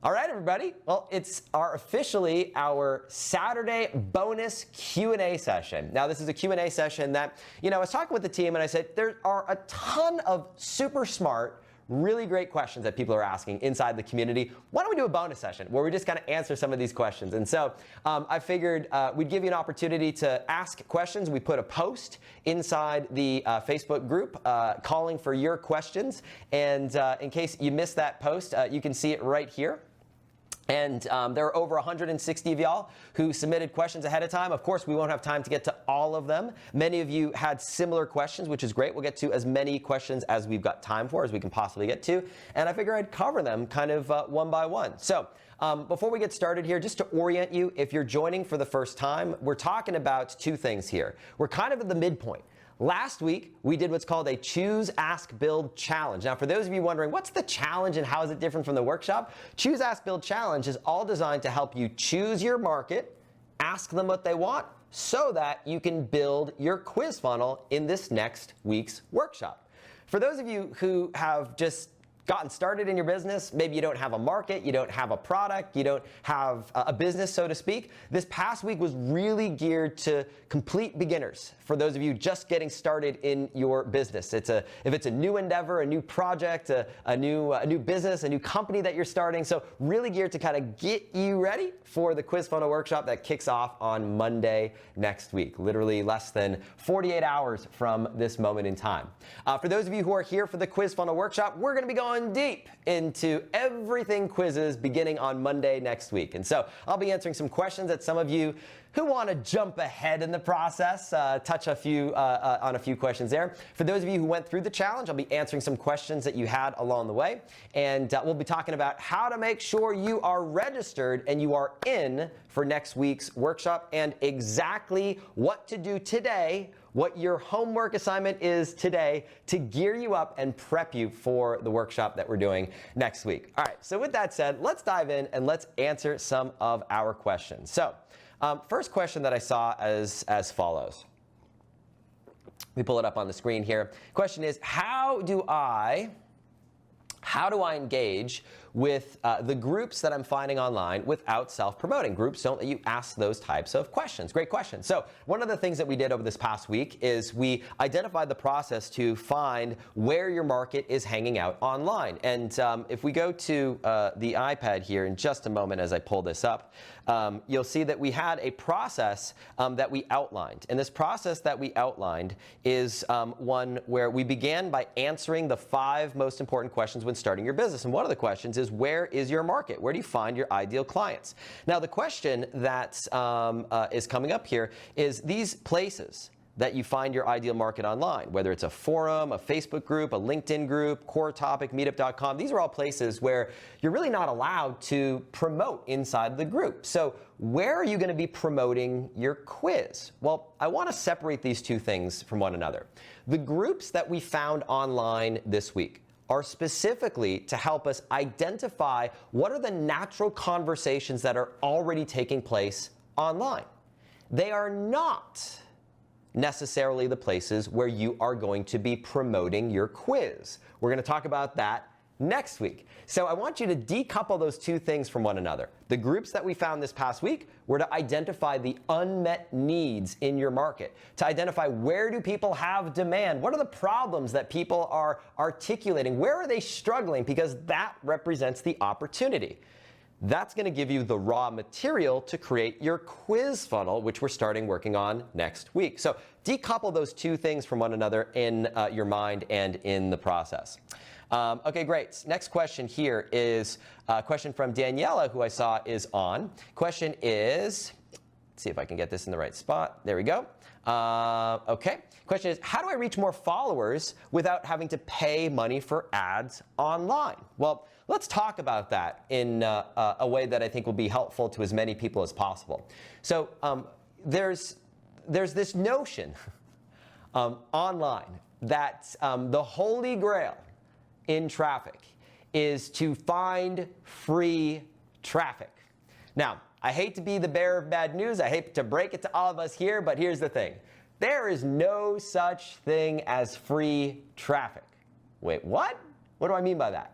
All right, everybody. Well, it's officially our Saturday bonus Q&A session. Now, this is a Q&A session that, I was talking with the team and I said, there are a ton of super smart, really great questions that people are asking inside the community. Why don't we do a bonus session where we just kind of answer some of these questions? And so I figured we'd give you an opportunity to ask questions. We put a post inside the Facebook group calling for your questions. And in case you missed that post, you can see it right here. And there are over 160 of y'all who submitted questions ahead of time. Of course, we won't have time to get to all of them. Many of you had similar questions, which is great. We'll get to as many questions as we've got time for, as we can possibly get to. And I figure I'd cover them kind of one by one. So before we get started here, just to orient you, if you're joining for the first time, we're talking about two things here. We're kind of at the midpoint. Last week, we did what's called a Choose, Ask, Build Challenge. Now, for those of you wondering, what's the challenge and how is it different from the workshop? Choose, Ask, Build Challenge is all designed to help you choose your market, ask them what they want, so that you can build your quiz funnel in this next week's workshop. For those of you who have just gotten started in your business, maybe you don't have a market, you don't have a product, you don't have a business, so to speak. This past week was really geared to complete beginners. For those of you just getting started in your business, if it's a new endeavor, a new project, a new business, a new company that you're starting, so really geared to kind of get you ready for the Quiz Funnel Workshop that kicks off on Monday next week, literally less than 48 hours from this moment in time. For those of you who are here for the Quiz Funnel Workshop, we're going to be going deep into everything quizzes beginning on Monday next week. And so I'll be answering some questions that some of you who want to jump ahead in the process, touch on a few questions there. For those of you who went through the challenge, I'll be answering some questions that you had along the way. And we'll be talking about how to make sure you are registered and you are in for next week's workshop and exactly what to do today, what your homework assignment is today to gear you up and prep you for the workshop that we're doing next week. All right, so with that said, let's dive in and let's answer some of our questions. So first question that I saw as follows. Let me pull it up on the screen here. Question is, how do I engage with the groups that I'm finding online without self-promoting? Groups don't let you ask those types of questions. Great question. So one of the things that we did over this past week is we identified the process to find where your market is hanging out online. And if we go to the iPad here in just a moment as I pull this up, you'll see that we had a process that we outlined. And this process that we outlined is one where we began by answering the 5 most important questions when starting your business. And one of the questions is, where is your market? Where do you find your ideal clients? Now, the question that is coming up here is these places that you find your ideal market online, whether it's a forum, a Facebook group, a LinkedIn group, Core Topic, Meetup.com. These are all places where you're really not allowed to promote inside the group. So where are you going to be promoting your quiz? Well, I want to separate these two things from one another. The groups that we found online this week are specifically to help us identify what are the natural conversations that are already taking place online. They are not necessarily the places where you are going to be promoting your quiz. We're going to talk about that next week. So I want you to decouple those two things from one another. The groups that we found this past week were to identify the unmet needs in your market, to identify where do people have demand, what are the problems that people are articulating, where are they struggling, because that represents the opportunity. That's going to give you the raw material to create your quiz funnel, which we're starting working on next week. So decouple those two things from one another in your mind and in the process. Okay, great. Next question here is a question from Daniela, who I saw is on. Question is, let's see if I can get this in the right spot. There we go. Okay. Question is, how do I reach more followers without having to pay money for ads online? Well, let's talk about that in a way that I think will be helpful to as many people as possible. So there's this notion online that the holy grail in traffic is to find free traffic. Now, I hate to be the bearer of bad news. I hate to break it to all of us here, but here's the thing. There is no such thing as free traffic. Wait, what? What do I mean by that?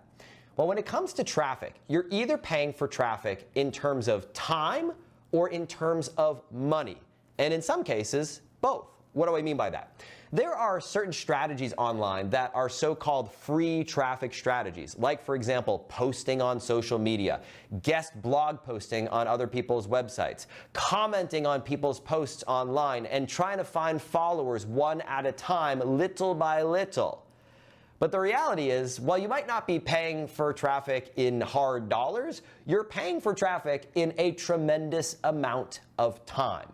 Well, when it comes to traffic, you're either paying for traffic in terms of time or in terms of money. And in some cases, both. What do I mean by that? There are certain strategies online that are so-called free traffic strategies, like, for example, posting on social media, guest blog posting on other people's websites, commenting on people's posts online, and trying to find followers one at a time, little by little. But the reality is, while you might not be paying for traffic in hard dollars, you're paying for traffic in a tremendous amount of time.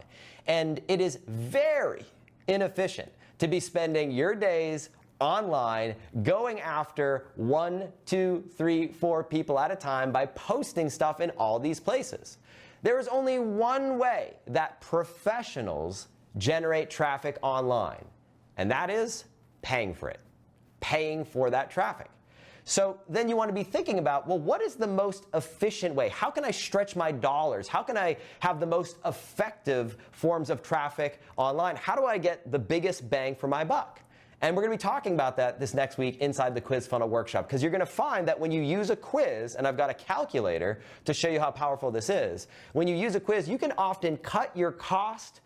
And it is very inefficient to be spending your days online going after 1, 2, 3, 4 people at a time by posting stuff in all these places. There is only one way that professionals generate traffic online, and that is paying for it, paying for that traffic. So then you want to be thinking about, well, what is the most efficient way? How can I stretch my dollars? How can I have the most effective forms of traffic online? How do I get the biggest bang for my buck? And we're going to be talking about that this next week inside the Quiz Funnel Workshop, because you're going to find that when you use a quiz, and I've got a calculator to show you how powerful this is, when you use a quiz, you can often cut your cost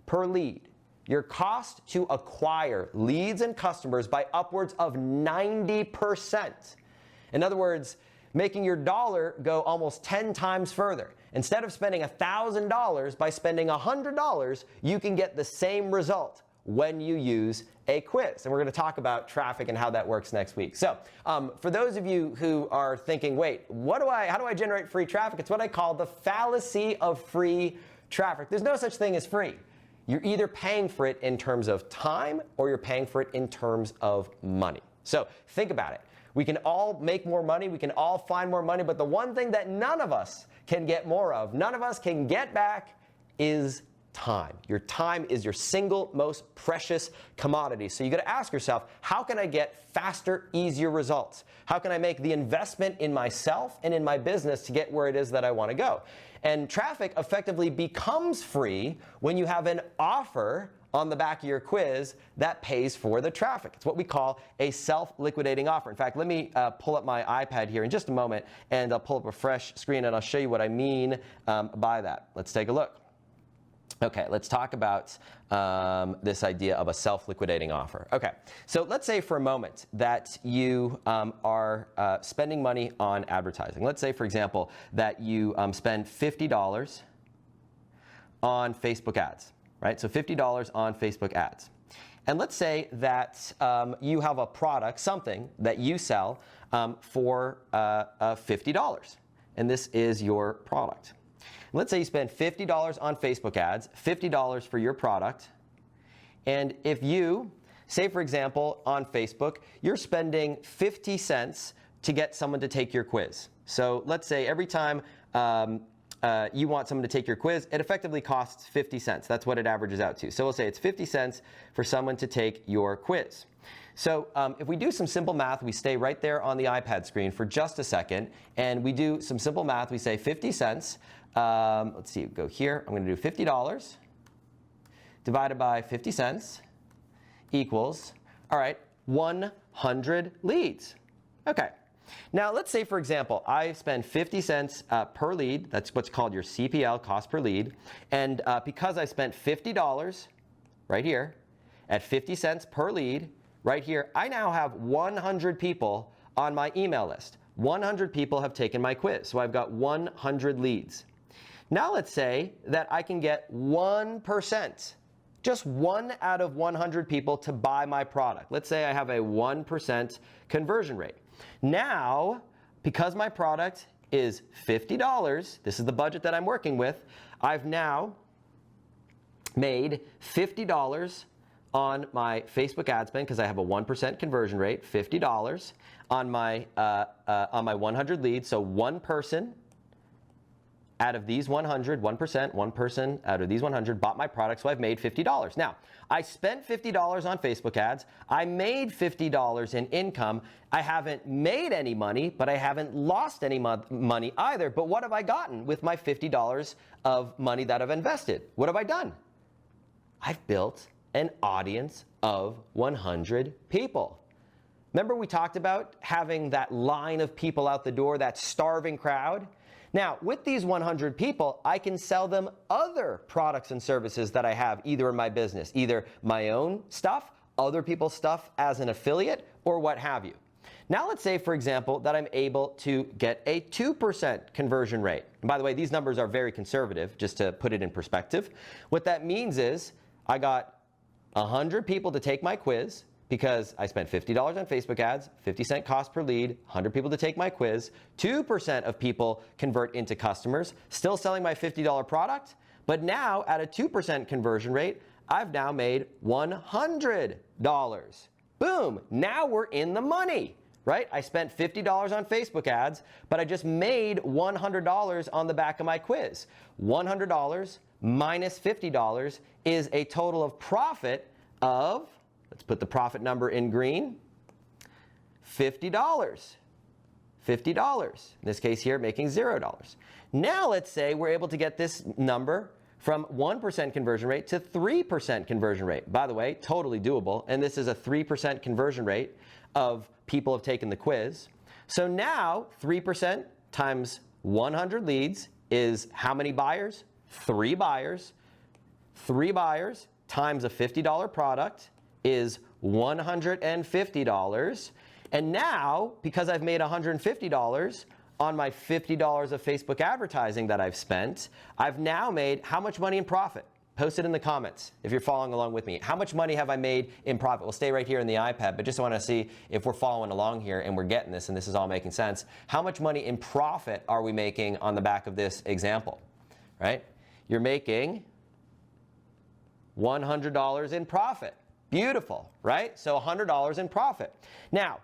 per lead, your cost to acquire leads and customers, by upwards of 90%. In other words, making your dollar go almost 10 times further. Instead of spending $1,000, by spending $100, you can get the same result when you use a quiz. And we're going to talk about traffic and how that works next week. So for those of you who are thinking, wait, how do I generate free traffic? It's what I call the fallacy of free traffic. There's no such thing as free. You're either paying for it in terms of time or you're paying for it in terms of money. So think about it. We can all make more money. We can all find more money. But the one thing that none of us can get more of, none of us can get back, is time. Your time is your single most precious commodity. So you got to ask yourself, how can I get faster, easier results? How can I make the investment in myself and in my business to get where it is that I want to go? And traffic effectively becomes free when you have an offer on the back of your quiz that pays for the traffic. It's what we call a self-liquidating offer. In fact, let me pull up my iPad here in just a moment, and I'll pull up a fresh screen and I'll show you what I mean by that. Let's take a look. Okay, let's talk about this idea of a self-liquidating offer. Okay, so let's say for a moment that you are spending money on advertising. Let's say, for example, that you spend $50 on Facebook ads, right? So $50 on Facebook ads. And let's say that you have a product, something that you sell for $50, and this is your product. Let's say you spend $50 on Facebook ads, $50 for your product, and if you, say for example, on Facebook, you're spending 50 cents to get someone to take your quiz. So let's say every time you want someone to take your quiz, it effectively costs 50 cents. That's what it averages out to. So we'll say it's 50 cents for someone to take your quiz. So if we do some simple math, we stay right there on the iPad screen for just a second, and we do some simple math. We say 50 cents. Let's see, go here. I'm going to do $50 divided by 50 cents equals, all right, 100 leads. Okay. Now, let's say, for example, I spend 50 cents per lead. That's what's called your CPL, cost per lead. And because I spent $50 right here at 50 cents per lead, right here, I now have 100 people on my email list. 100 people have taken my quiz, so I've got 100 leads. Now let's say that I can get 1%, just 1 out of 100 people to buy my product. Let's say I have a 1% conversion rate. Now, because my product is $50, this is the budget that I'm working with, I've now made $50 on my Facebook ad spend, because I have a 1% conversion rate, $50 on my 100 leads. So one person out of these 100, 1%, one person out of these 100 bought my product, so I've made $50. Now, I spent $50 on Facebook ads. I made $50 in income. I haven't made any money, but I haven't lost any money either. But what have I gotten with my $50 of money that I've invested? What have I done? I've built an audience of 100 people. Remember we talked about having that line of people out the door, that starving crowd? Now, with these 100 people, I can sell them other products and services that I have either in my business, either my own stuff, other people's stuff as an affiliate, or what have you. Now let's say, for example, that I'm able to get a 2% conversion rate. And by the way, these numbers are very conservative, just to put it in perspective. What that means is I got 100 people to take my quiz, because I spent $50 on Facebook ads, 50-cent cost per lead, 100 people to take my quiz, 2% of people convert into customers, still selling my $50 product, but now at a 2% conversion rate, I've now made $100. Boom, now we're in the money, right? I spent $50 on Facebook ads, but I just made $100 on the back of my quiz. $100 minus $50 is a total of profit of, let's put the profit number in green, $50. $50. In this case here, making $0. Now let's say we're able to get this number from 1% conversion rate to 3% conversion rate. By the way, totally doable. And this is a 3% conversion rate of people have taken the quiz. So now 3% times 100 leads is how many buyers? 3 buyers. 3 buyers times a $50 product is $150. And now, because I've made $150 on my $50 of Facebook advertising that I've spent, I've now made how much money in profit? Post it in the comments if you're following along with me. How much money have I made in profit? We'll stay right here in the iPad, but just want to see if we're following along here and we're getting this and this is all making sense. How much money in profit are we making on the back of this example, right? You're making $100 in profit. Beautiful, right? So $100 in profit. Now,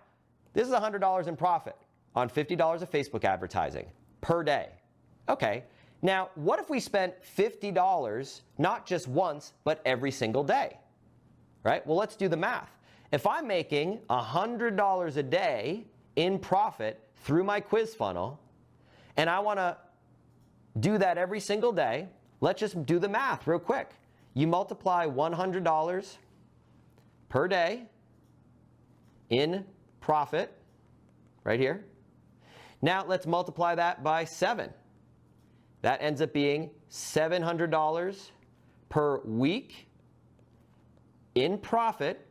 this is $100 in profit on $50 of Facebook advertising per day. Okay, now what if we spent $50 not just once, but every single day, right? Well, let's do the math. If I'm making $100 a day in profit through my quiz funnel, and I want to do that every single day, let's just do the math real quick. You multiply $100 per day in profit, right here. Now let's multiply that by 7. That ends up being $700 per week in profit.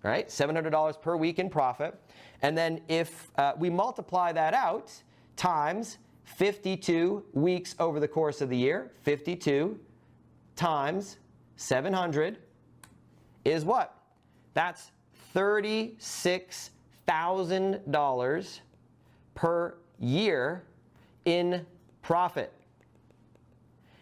All right, $700 per week in profit. And then if we multiply that out times 52 weeks over the course of the year, 52 times 700 is what? That's $36,000 per year in profit.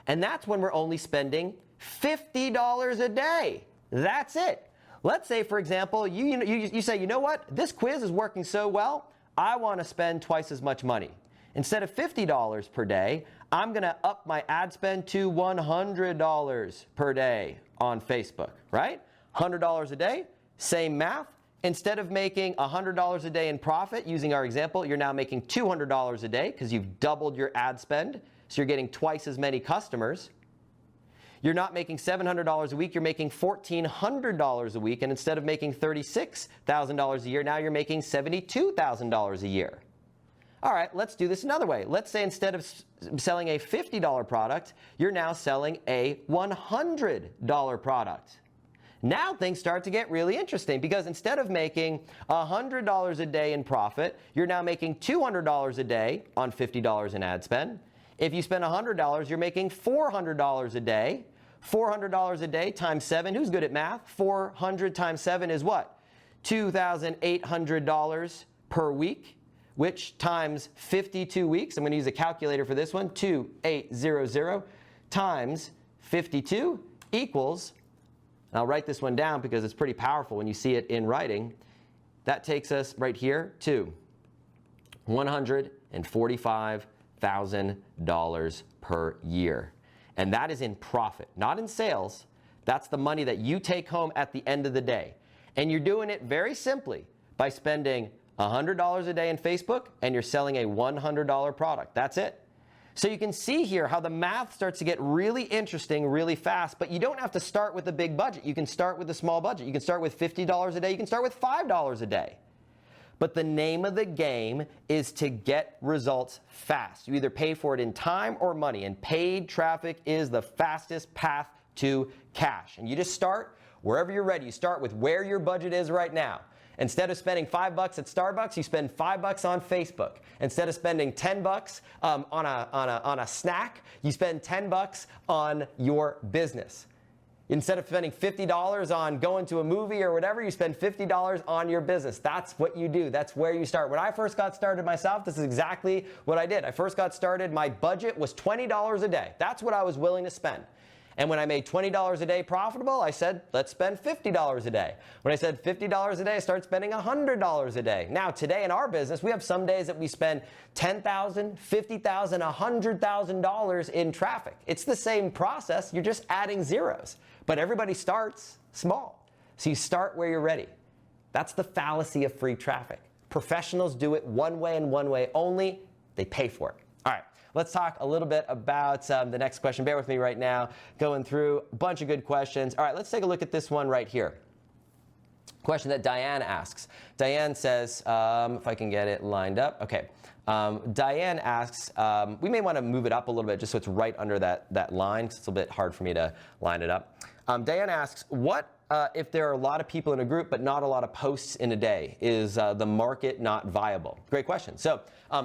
And that's when we're only spending $50 a day. That's it. Let's say, for example, you say, you know what? This quiz is working so well, I want to spend twice as much money. Instead of $50 per day, I'm going to up my ad spend to $100 per day on Facebook, right? $100 a day, same math. Instead of making $100 a day in profit, using our example, you're now making $200 a day because you've doubled your ad spend, so you're getting twice as many customers. You're not making $700 a week, you're making $1,400 a week, and instead of making $36,000 a year, now you're making $72,000 a year. All right, let's do this another way. Let's say instead of selling a $50 product, you're now selling a $100 product. Now things start to get really interesting because instead of making $100 a day in profit, you're now making $200 a day on $50 in ad spend. If you spend $100, you're making $400 a day. $400 a day times 7, who's good at math? 400 times 7 is what? $2,800 per week, which times 52 weeks, I'm going to use a calculator for this one, 2,800 times 52 equals, and I'll write this one down because it's pretty powerful when you see it in writing. That takes us right here to $145,000 per year. And that is in profit, not in sales. That's the money that you take home at the end of the day. And you're doing it very simply by spending $100 a day in Facebook and you're selling a $100 product. That's it. So you can see here how the math starts to get really interesting really fast, but you don't have to start with a big budget. You can start with a small budget. You can start with $50 a day. You can start with $5 a day. But the name of the game is to get results fast. You either pay for it in time or money, and paid traffic is the fastest path to cash. And you just start wherever you're ready. You start with where your budget is right now. Instead of spending $5 at Starbucks, you spend $5 on Facebook. Instead of spending $10 on a snack, you spend $10 on your business. Instead of spending $50 on going to a movie or whatever, you spend $50 on your business. That's what you do. That's where you start. When I first got started myself, this is exactly what I did. I first got started, my budget was $20 a day. That's what I was willing to spend. And when I made $20 a day profitable, I said, let's spend $50 a day. When I said $50 a day, I started spending $100 a day. Now, today in our business, we have some days that we spend $10,000, $50,000, $100,000 in traffic. It's the same process. You're just adding zeros. But everybody starts small. So you start where you're ready. That's the fallacy of free traffic. Professionals do it one way and one way only. They pay for it. All right. Let's talk a little bit about the next question. Bear with me right now, going through a bunch of good questions. All right, let's take a look at this one right here. Question that Diane asks. Diane says, if I can get it lined up. Okay. Diane asks, we may want to move it up a little bit just so it's right under that line, because it's a bit hard for me to line it up. Diane asks, what if there are a lot of people in a group but not a lot of posts in a day? Is the market not viable? Great question. So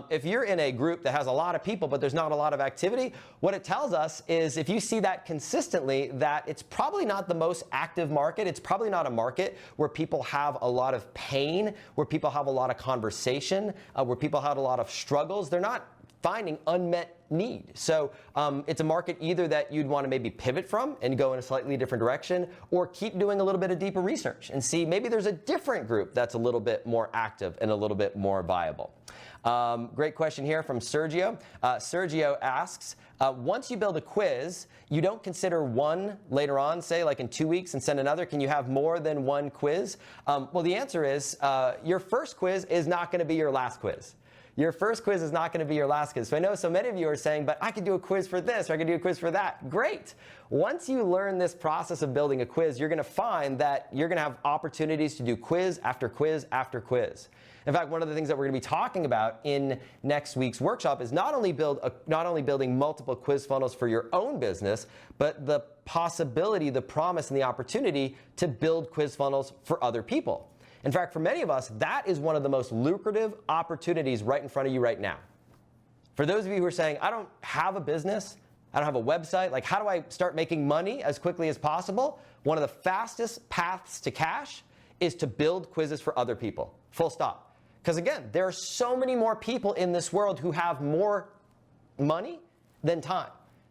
if you're in a group that has a lot of people but there's not a lot of activity, what it tells us is if you see that consistently, that it's probably not the most active market. It's probably not a market where people have a lot of pain, where people have a lot of conversation, where people have a lot of struggles. They're not finding unmet need. So it's a market either that you'd want to maybe pivot from and go in a slightly different direction, or keep doing a little bit of deeper research and see maybe there's a different group that's a little bit more active and a little bit more viable. Great question here from Sergio. Sergio asks, once you build a quiz, you don't consider one later on, say like in 2 weeks, and send another? Can you have more than one quiz? Well, the answer is your first quiz is not going to be your last quiz. Your first quiz is not going to be your last quiz. So I know so many of you are saying, but I could do a quiz for this, or I could do a quiz for that. Great. Once you learn this process of building a quiz, you're going to find that you're going to have opportunities to do quiz after quiz after quiz. In fact, one of the things that we're going to be talking about in next week's workshop is not only building multiple quiz funnels for your own business, but the possibility, the promise, and the opportunity to build quiz funnels for other people. In fact, for many of us, that is one of the most lucrative opportunities right in front of you right now. For those of you who are saying, I don't have a business, I don't have a website, like how do I start making money as quickly as possible? One of the fastest paths to cash is to build quizzes for other people, full stop. Because again, there are so many more people in this world who have more money than time.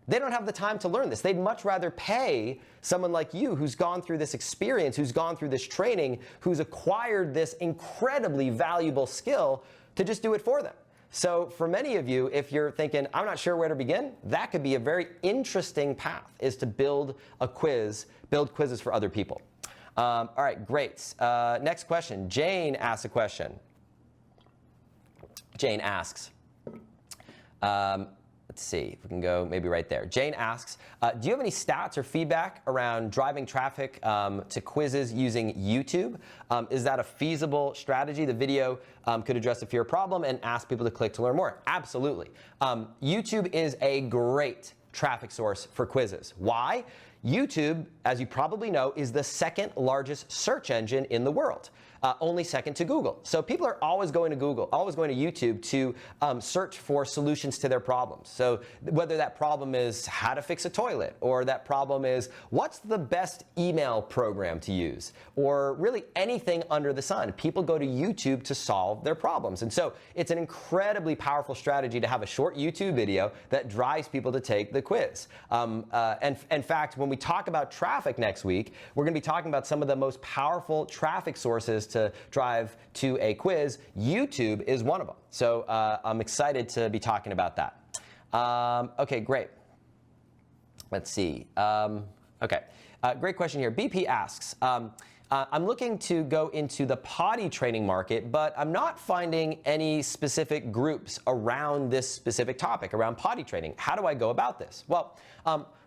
They don't have the time to learn this. They'd much rather pay someone like you who's gone through this experience, who's gone through this training, who's acquired this incredibly valuable skill to just do it for them. So for many of you, if you're thinking, I'm not sure where to begin, that could be a very interesting path, is to build a quiz, build quizzes for other people. All right, great. Next question. Jane asks a question. Jane asks, let's see if we can go maybe right there. Jane asks, do you have any stats or feedback around driving traffic to quizzes using YouTube? Is that a feasible strategy? The video could address a fear problem and ask people to click to learn more. Absolutely. YouTube is a great traffic source for quizzes. Why? YouTube, as you probably know, is the second largest search engine in the world. Only second to Google. So people are always going to Google, always going to YouTube to search for solutions to their problems. So whether that problem is how to fix a toilet, or that problem is what's the best email program to use, or really anything under the sun, people go to YouTube to solve their problems. And so it's an incredibly powerful strategy to have a short YouTube video that drives people to take the quiz. And in fact, when we talk about traffic next week, we're going to be talking about some of the most powerful traffic sources to drive to a quiz. YouTube is one of them. So I'm excited to be talking about that. Okay, great. Let's see. Okay, great question here. BP asks, I'm looking to go into the potty training market, but I'm not finding any specific groups around this specific topic, around potty training. How do I go about this? Well,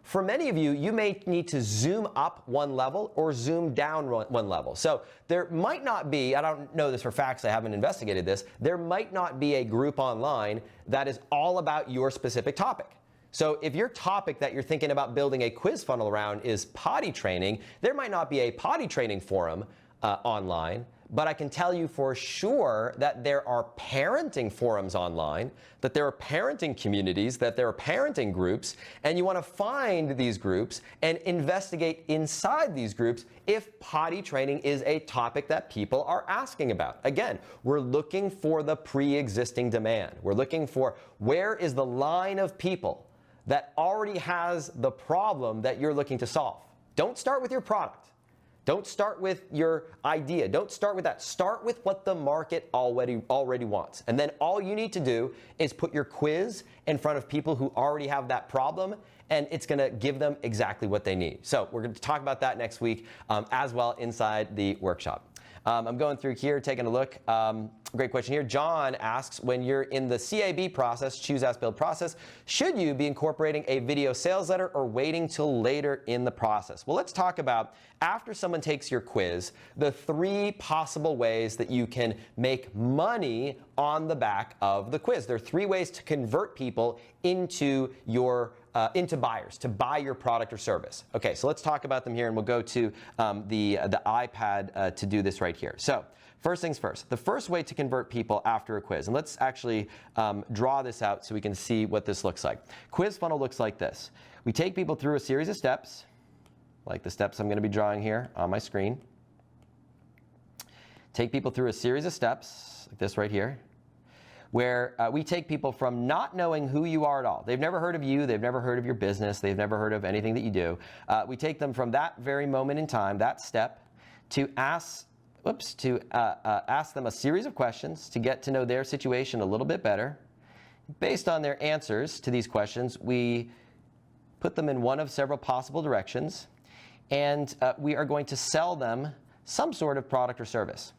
for many of you, you may need to zoom up one level or zoom down one level. So there might not be, I don't know this for facts, I haven't investigated this, there might not be a group online that is all about your specific topic. So if your topic that you're thinking about building a quiz funnel around is potty training, there might not be a potty training forum online, but I can tell you for sure that there are parenting forums online, that there are parenting communities, that there are parenting groups, and you want to find these groups and investigate inside these groups if potty training is a topic that people are asking about. Again, we're looking for the pre-existing demand. We're looking for where is the line of people that already has the problem that you're looking to solve. Don't start with your product. Don't start with your idea. Don't start with that. Start with what the market already wants. And then all you need to do is put your quiz in front of people who already have that problem, and it's going to give them exactly what they need. So we're going to talk about that next week as well inside the workshop. I'm going through here, taking a look. Great question here. John asks, when you're in the CAB process, choose, ask, build process, should you be incorporating a video sales letter or waiting till later in the process? Well, let's talk about, after someone takes your quiz, the 3 possible ways that you can make money on the back of the quiz. There are 3 ways to convert people into your into buyers, to buy your product or service. Okay, so let's talk about them here, and we'll go to the iPad to do this right here. So first things first, the first way to convert people after a quiz, and let's actually draw this out so we can see what this looks like. Quiz funnel looks like this. We take people through a series of steps, like the steps I'm going to be drawing here on my screen. Take people through a series of steps, like this right here, where we take people from not knowing who you are at all. They've never heard of you. They've never heard of your business. They've never heard of anything that you do. We take them from that very moment in time, that step, to ask them a series of questions to get to know their situation a little bit better. Based on their answers to these questions, we put them in one of several possible directions, and we are going to sell them some sort of product or service.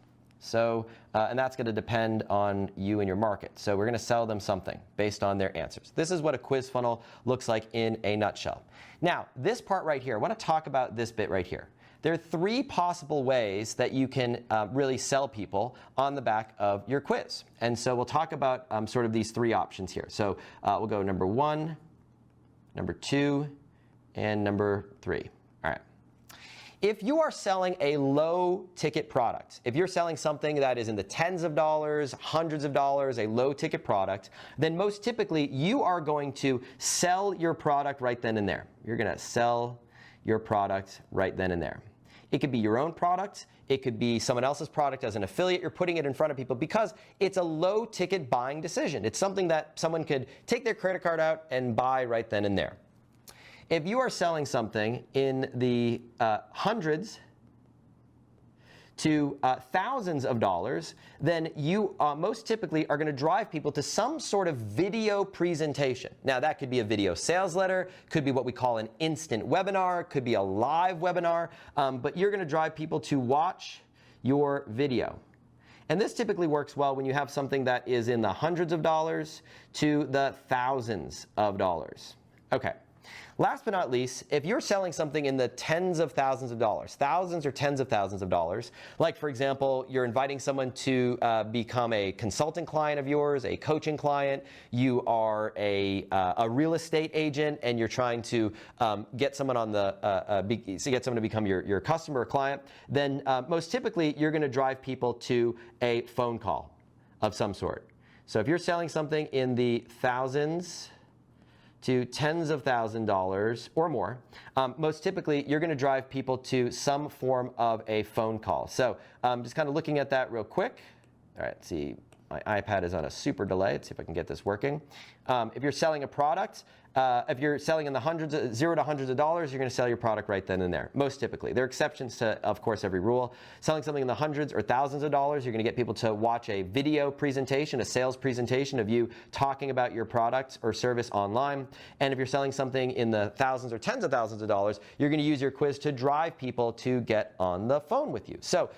So, and that's going to depend on you and your market. So we're going to sell them something based on their answers. This is what a quiz funnel looks like in a nutshell. Now, this part right here, I want to talk about this bit right here. There are 3 possible ways that you can really sell people on the back of your quiz. And so we'll talk about sort of these 3 options here. So we'll go number 1, number 2, and number 3. All right. If you are selling a low ticket product, if you're selling something that is in the tens of dollars, hundreds of dollars, a low ticket product, then most typically you are going to sell your product right then and there. You're going to sell your product right then and there. It could be your own product. It could be someone else's product as an affiliate. You're putting it in front of people because it's a low ticket buying decision. It's something that someone could take their credit card out and buy right then and there. If you are selling something in the hundreds to thousands of dollars, then you most typically are going to drive people to some sort of video presentation. Now, that could be a video sales letter, could be what we call an instant webinar, could be a live webinar, but you're going to drive people to watch your video. And this typically works well when you have something that is in the hundreds of dollars to the thousands of dollars. Okay. Last but not least, if you're selling something in the tens of thousands of dollars, thousands or tens of thousands of dollars, like for example, you're inviting someone to become a consulting client of yours, a coaching client, you are a real estate agent, and you're trying to get someone on get someone to become your customer or client, then most typically you're going to drive people to a phone call of some sort. So if you're selling something in the thousands to tens of thousands of dollars or more, most typically you're going to drive people to some form of a phone call. So just kind of looking at that real quick. All right, let's see, my iPad is on a super delay. Let's see if I can get this working. If you're selling a product, if you're selling in the zero to hundreds of dollars, you're going to sell your product right then and there, most typically. There are exceptions to, of course, every rule. Selling something in the hundreds or thousands of dollars, you're going to get people to watch a video presentation, a sales presentation of you talking about your product or service online. And if you're selling something in the thousands or tens of thousands of dollars, you're going to use your quiz to drive people to get on the phone with you. So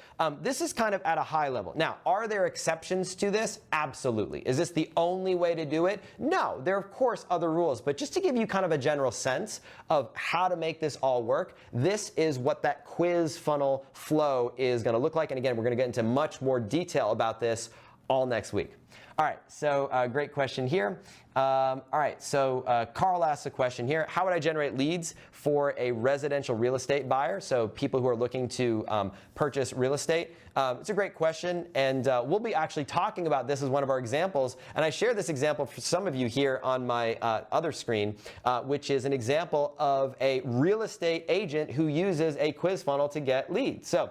this is kind of at a high level. Now, are there exceptions to this? Absolutely. Is this the only way to do it? No, there are of course other rules, but just to give you kind of a general sense of how to make this all work, this is what that quiz funnel flow is going to look like. And again, we're going to get into much more detail about this all next week. All right, so great question here. All right, so Carl asks a question here. How would I generate leads for a residential real estate buyer? So people who are looking to purchase real estate. It's a great question, and we'll be actually talking about this as one of our examples. And I share this example for some of you here on my other screen, which is an example of a real estate agent who uses a quiz funnel to get leads. So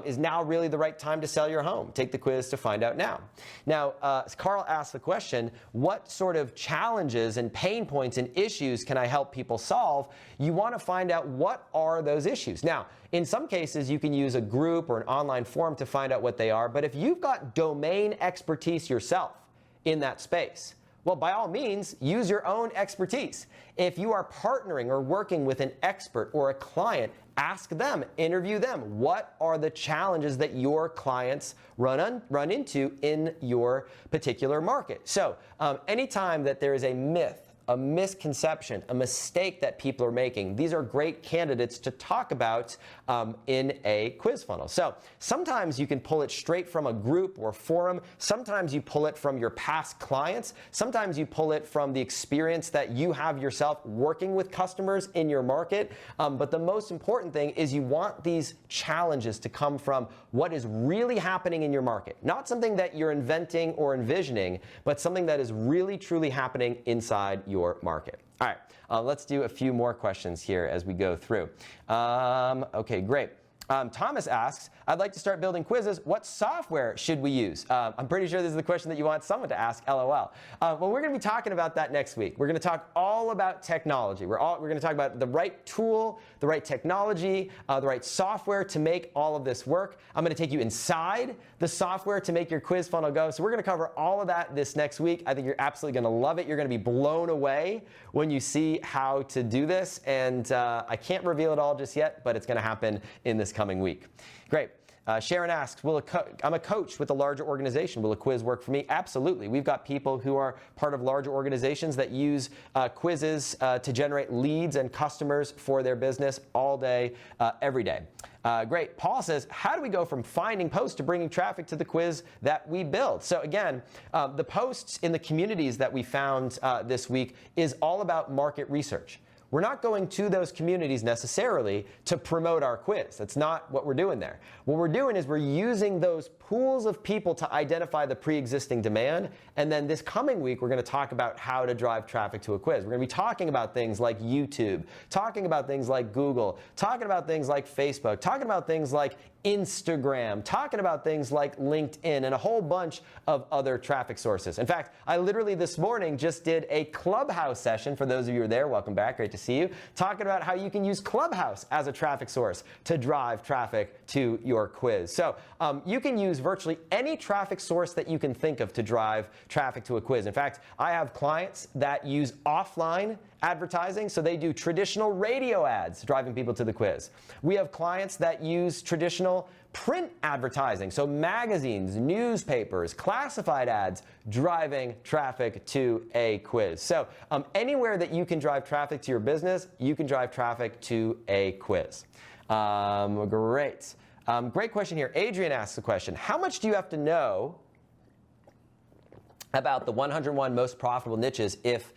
is now really the right time to sell your home? Take the quiz to find out now. Now, Carl asked the question, what sort of challenges and pain points and issues can I help people solve? You want to find out what are those issues. Now, in some cases, you can use a group or an online forum to find out what they are. But if you've got domain expertise yourself in that space, well, by all means, use your own expertise. If you are partnering or working with an expert or a client, ask them, interview them. What are the challenges that your clients run into in your particular market? So anytime that there is a myth, a misconception, a mistake that people are making, these are great candidates to talk about in a quiz funnel. So sometimes you can pull it straight from a group or forum. Sometimes you pull it from your past clients. Sometimes you pull it from the experience that you have yourself working with customers in your market. But the most important thing is you want these challenges to come from what is really happening in your market. Not something that you're inventing or envisioning, but something that is really, truly happening inside your market. All right, let's do a few more questions here as we go through. Okay, great. Thomas asks, I'd like to start building quizzes. What software should we use? I'm pretty sure this is the question that you want someone to ask, LOL. Well, we're going to be talking about that next week. We're going to talk all about technology. We're going to talk about the right tool, the right technology, the right software to make all of this work. I'm going to take you inside the software to make your quiz funnel go. So we're going to cover all of that this next week. I think you're absolutely going to love it. You're going to be blown away when you see how to do this. And I can't reveal it all just yet, but it's going to happen in this coming week. Great. Sharon asks, I'm a coach with a larger organization. Will a quiz work for me? Absolutely. We've got people who are part of larger organizations that use quizzes to generate leads and customers for their business all day, every day. Great. Paul says, how do we go from finding posts to bringing traffic to the quiz that we build? So again, the posts in the communities that we found this week is all about market research. We're not going to those communities necessarily to promote our quiz. That's not what we're doing there. What we're doing is we're using those pools of people to identify the pre-existing demand. And then this coming week, we're going to talk about how to drive traffic to a quiz. We're going to be talking about things like YouTube, talking about things like Google, talking about things like Facebook, talking about things like Instagram, talking about things like LinkedIn, and a whole bunch of other traffic sources. In fact, I literally this morning just did a Clubhouse session. For those of you who are there, welcome back. Great to see you. Talking about how you can use Clubhouse as a traffic source to drive traffic to your quiz. So you can use virtually any traffic source that you can think of to drive traffic to a quiz. In fact, I have clients that use offline advertising, so they do traditional radio ads driving people to the quiz. We have clients that use traditional print advertising, so magazines, newspapers, classified ads driving traffic to a quiz. So anywhere that you can drive traffic to your business, you can drive traffic to a quiz. Great. Great question here. Adrian asks a question. How much do you have to know about the 101 most profitable niches if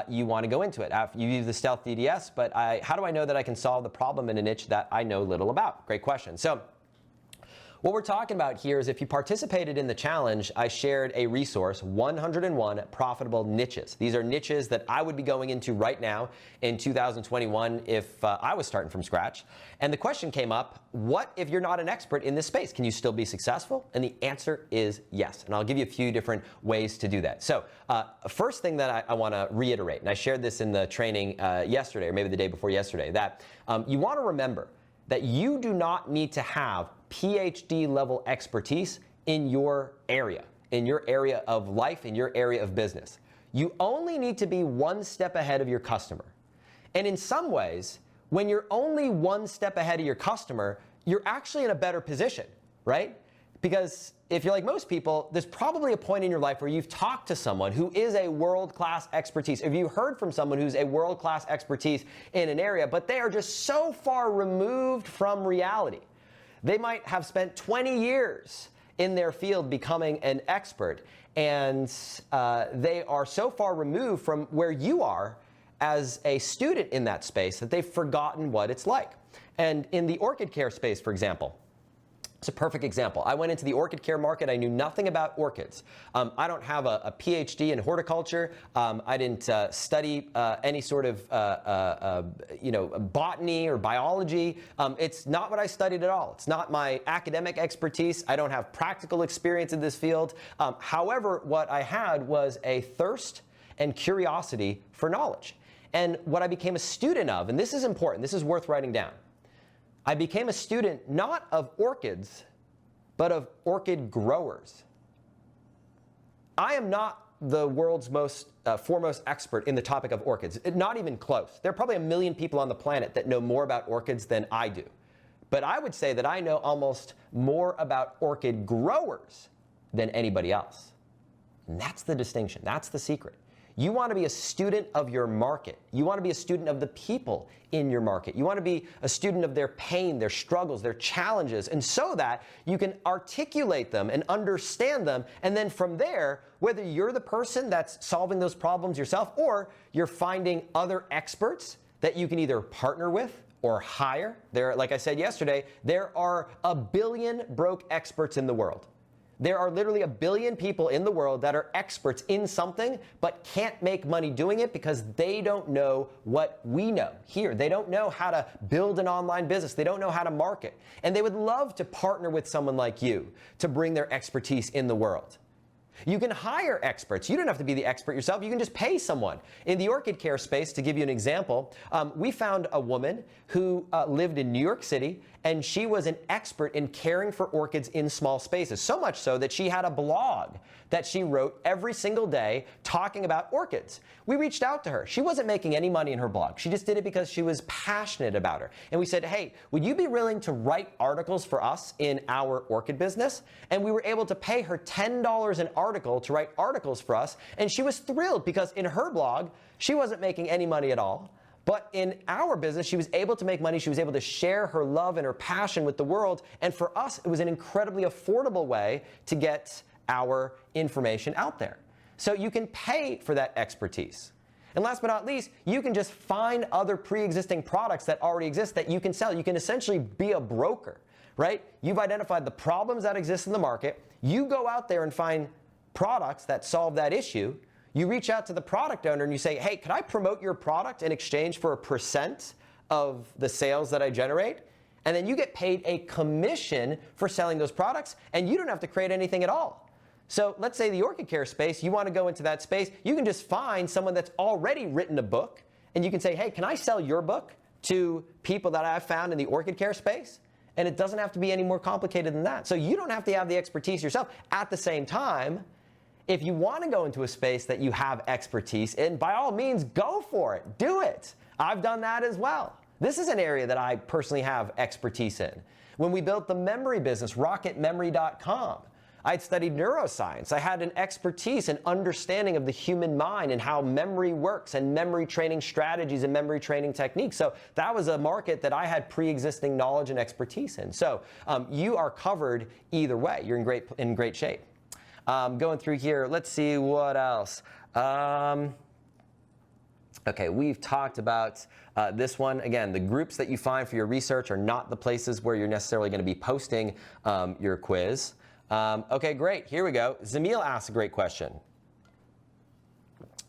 you want to go into it? You use the Stealth DDS, but how do I know that I can solve the problem in a niche that I know little about? Great question. So What we're talking about here is if you participated in the challenge, I shared a resource, 101 Profitable Niches. These are niches that I would be going into right now in 2021 if I was starting from scratch. And the question came up, what if you're not an expert in this space? Can you still be successful? And the answer is yes. And I'll give you a few different ways to do that. So first thing that I want to reiterate, and I shared this in the training yesterday, or maybe the day before yesterday, that you want to remember that you do not need to have PhD level expertise in your area of life, in your area of business. You only need to be one step ahead of your customer. And in some ways, when you're only one step ahead of your customer, you're actually in a better position, right? Because if you're like most people, there's probably a point in your life where you've talked to someone who is a world-class expertise. If you heard from someone who's a world-class expertise in an area, but they are just so far removed from reality. They might have spent 20 years in their field becoming an expert, and they are so far removed from where you are as a student in that space that they've forgotten what it's like. And in the orchid care space, for example, it's a perfect example. I went into the orchid care market. I knew nothing about orchids. I don't have a PhD in horticulture. I didn't study any sort of botany or biology. It's not what I studied at all. It's not my academic expertise. I don't have practical experience in this field. However, what I had was a thirst and curiosity for knowledge. And what I became a student of, and this is important, this is worth writing down. I became a student not of orchids, but of orchid growers. I am not the world's foremost expert in the topic of orchids, not even close. There are probably 1 million people on the planet that know more about orchids than I do. But I would say that I know almost more about orchid growers than anybody else. And that's the distinction, that's the secret. You want to be a student of your market. You want to be a student of the people in your market. You want to be a student of their pain, their struggles, their challenges, and so that you can articulate them and understand them. And then from there, whether you're the person that's solving those problems yourself or you're finding other experts that you can either partner with or hire. Like I said yesterday, there are 1 billion broke experts in the world. There are literally 1 billion people in the world that are experts in something but can't make money doing it because they don't know what we know here. They don't know how to build an online business. They don't know how to market. And they would love to partner with someone like you to bring their expertise in the world. You can hire experts. You don't have to be the expert yourself. You can just pay someone. In the orchid care space, to give you an example, we found a woman who lived in New York City, and she was an expert in caring for orchids in small spaces, so much so that she had a blog that she wrote every single day talking about orchids. We reached out to her. She wasn't making any money in her blog. She just did it because she was passionate about her. And we said, hey, would you be willing to write articles for us in our orchid business? And we were able to pay her $10 an article to write articles for us. And she was thrilled because in her blog, she wasn't making any money at all. But in our business, she was able to make money. She was able to share her love and her passion with the world. And for us, it was an incredibly affordable way to get our information out there. So you can pay for that expertise. And last but not least, you can just find other pre-existing products that already exist that you can sell. You can essentially be a broker, right? You've identified the problems that exist in the market. You go out there and find products that solve that issue. You reach out to the product owner and you say, hey, can I promote your product in exchange for a % of the sales that I generate? And then you get paid a commission for selling those products, and you don't have to create anything at all. So let's say the orchid care space, you want to go into that space, you can just find someone that's already written a book, and you can say, hey, can I sell your book to people that I've found in the orchid care space? And it doesn't have to be any more complicated than that. So you don't have to have the expertise yourself. At the same time, if you want to go into a space that you have expertise in, by all means, go for it. Do it. I've done that as well. This is an area that I personally have expertise in. When we built the memory business, rocketmemory.com, I'd studied neuroscience. I had an expertise and understanding of the human mind and how memory works and memory training strategies and memory training techniques. So that was a market that I had pre-existing knowledge and expertise in. So you are covered either way. You're in great shape. Going through here, let's see what else. Okay, we've talked about this one. Again, the groups that you find for your research are not the places where you're necessarily going to be posting your quiz. Okay, great. Here we go. Zamil asks a great question.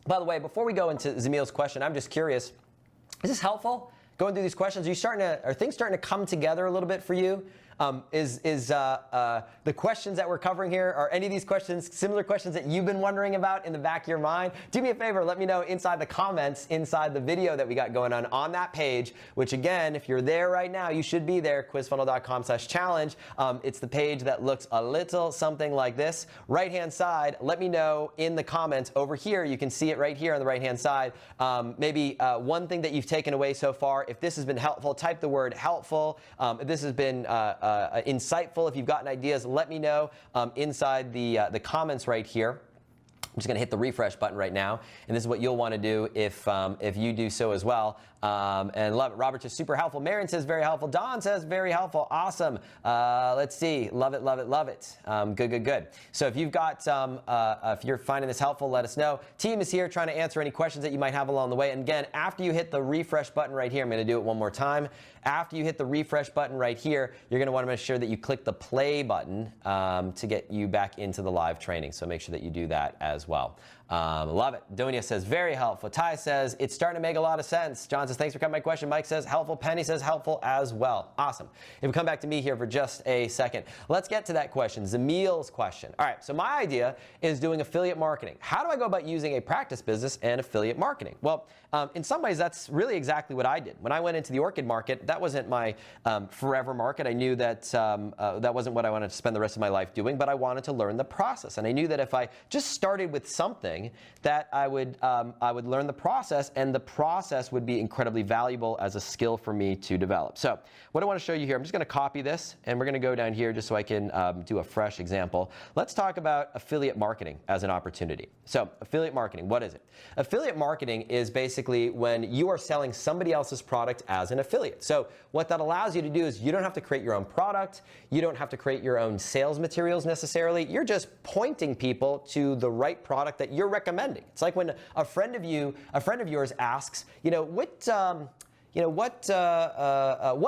By the way, before we go into Zamil's question, I'm just curious, is this helpful? Going through these questions, are things starting to come together a little bit for you? The questions that we're covering here, are any of these questions similar questions that you've been wondering about in the back of your mind? Do me a favor, let me know inside the comments, inside the video that we got going on that page, which again, if you're there right now, you should be there, quizfunnel.com/challenge. It's the page that looks a little something like this. Right-hand side, let me know in the comments over here. You can see it right here on the right-hand side. Maybe one thing that you've taken away so far. If this has been helpful, type the word helpful. If this has been insightful, if you've gotten ideas, let me know inside the comments right here. I'm just going to hit the refresh button right now, and this is what you'll want to do if you do so as well. And love it. Robert says super helpful. Marion says very helpful. Don says very helpful. Awesome. Let's see. Love it, love it, love it. Good, good, good. So if you've got, if you're finding this helpful, let us know. Team is here trying to answer any questions that you might have along the way. And again, after you hit the refresh button right here, I'm going to do it one more time. After you hit the refresh button right here, you're going to want to make sure that you click the play button to get you back into the live training. So make sure that you do that as well. Love it. Donia says very helpful. Ty says it's starting to make a lot of sense. John says thanks for coming. My question. Mike says helpful. Penny says helpful as well. Awesome. If we come back to me here for just a second, let's get to that question. Zamil's question. All right. So my idea is doing affiliate marketing. How do I go about using a practice business and affiliate marketing? Well, in some ways, that's really exactly what I did. When I went into the orchid market, that wasn't my forever market. I knew that that wasn't what I wanted to spend the rest of my life doing, but I wanted to learn the process. And I knew that if I just started with something, that I would learn the process, and the process would be incredibly valuable as a skill for me to develop. So what I want to show you here, I'm just going to copy this, and we're going to go down here just so I can do a fresh example. Let's talk about affiliate marketing as an opportunity. So affiliate marketing, what is it? Affiliate marketing is basically when you are selling somebody else's product as an affiliate. So what that allows you to do is you don't have to create your own product. You don't have to create your own sales materials necessarily. You're just pointing people to the right product that you're recommending. It's like when a friend of yours asks, what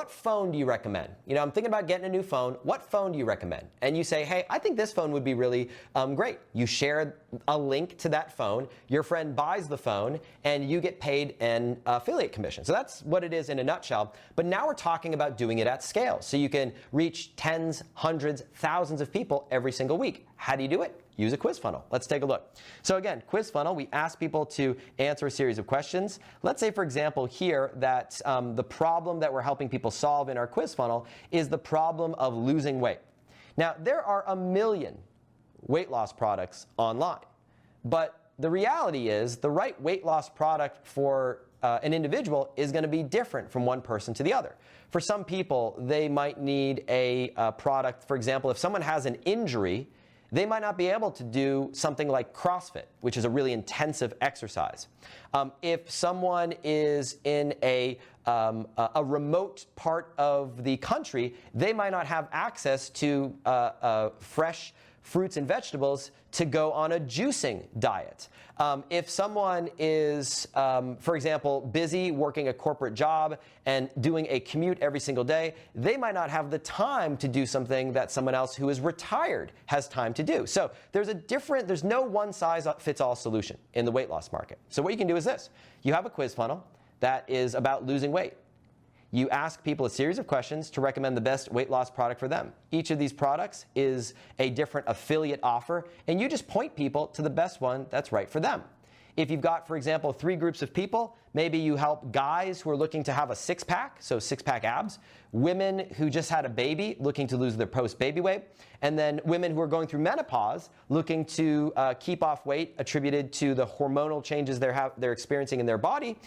phone do you recommend? I'm thinking about getting a new phone. What phone do you recommend? And you say, hey, I think this phone would be really great. You share a link to that phone. Your friend buys the phone, and you get paid an affiliate commission. So that's what it is in a nutshell. But now we're talking about doing it at scale. So you can reach tens, hundreds, thousands of people every single week. How do you do it? Use a quiz funnel. Let's take a look. So again, quiz funnel, we ask people to answer a series of questions. Let's say, for example, here that the problem that we're helping people solve in our quiz funnel is the problem of losing weight. Now, there are a million weight loss products online, but the reality is the right weight loss product for an individual is going to be different from one person to the other. For some people, they might need a product. For example, if someone has an injury, they might not be able to do something like CrossFit, which is a really intensive exercise. If someone is in a remote part of the country, they might not have access to fresh fruits and vegetables to go on a juicing diet. If someone is, for example, busy working a corporate job and doing a commute every single day, they might not have the time to do something that someone else who is retired has time to do. So there's no one-size-fits-all solution in the weight loss market. So what you can do is this. You have a quiz funnel that is about losing weight. You ask people a series of questions to recommend the best weight loss product for them. Each of these products is a different affiliate offer, and you just point people to the best one that's right for them. If you've got, for example, 3 groups of people, maybe you help guys who are looking to have a six-pack, so six-pack abs, women who just had a baby looking to lose their post-baby weight, and then women who are going through menopause looking to keep off weight attributed to the hormonal changes they're experiencing in their body.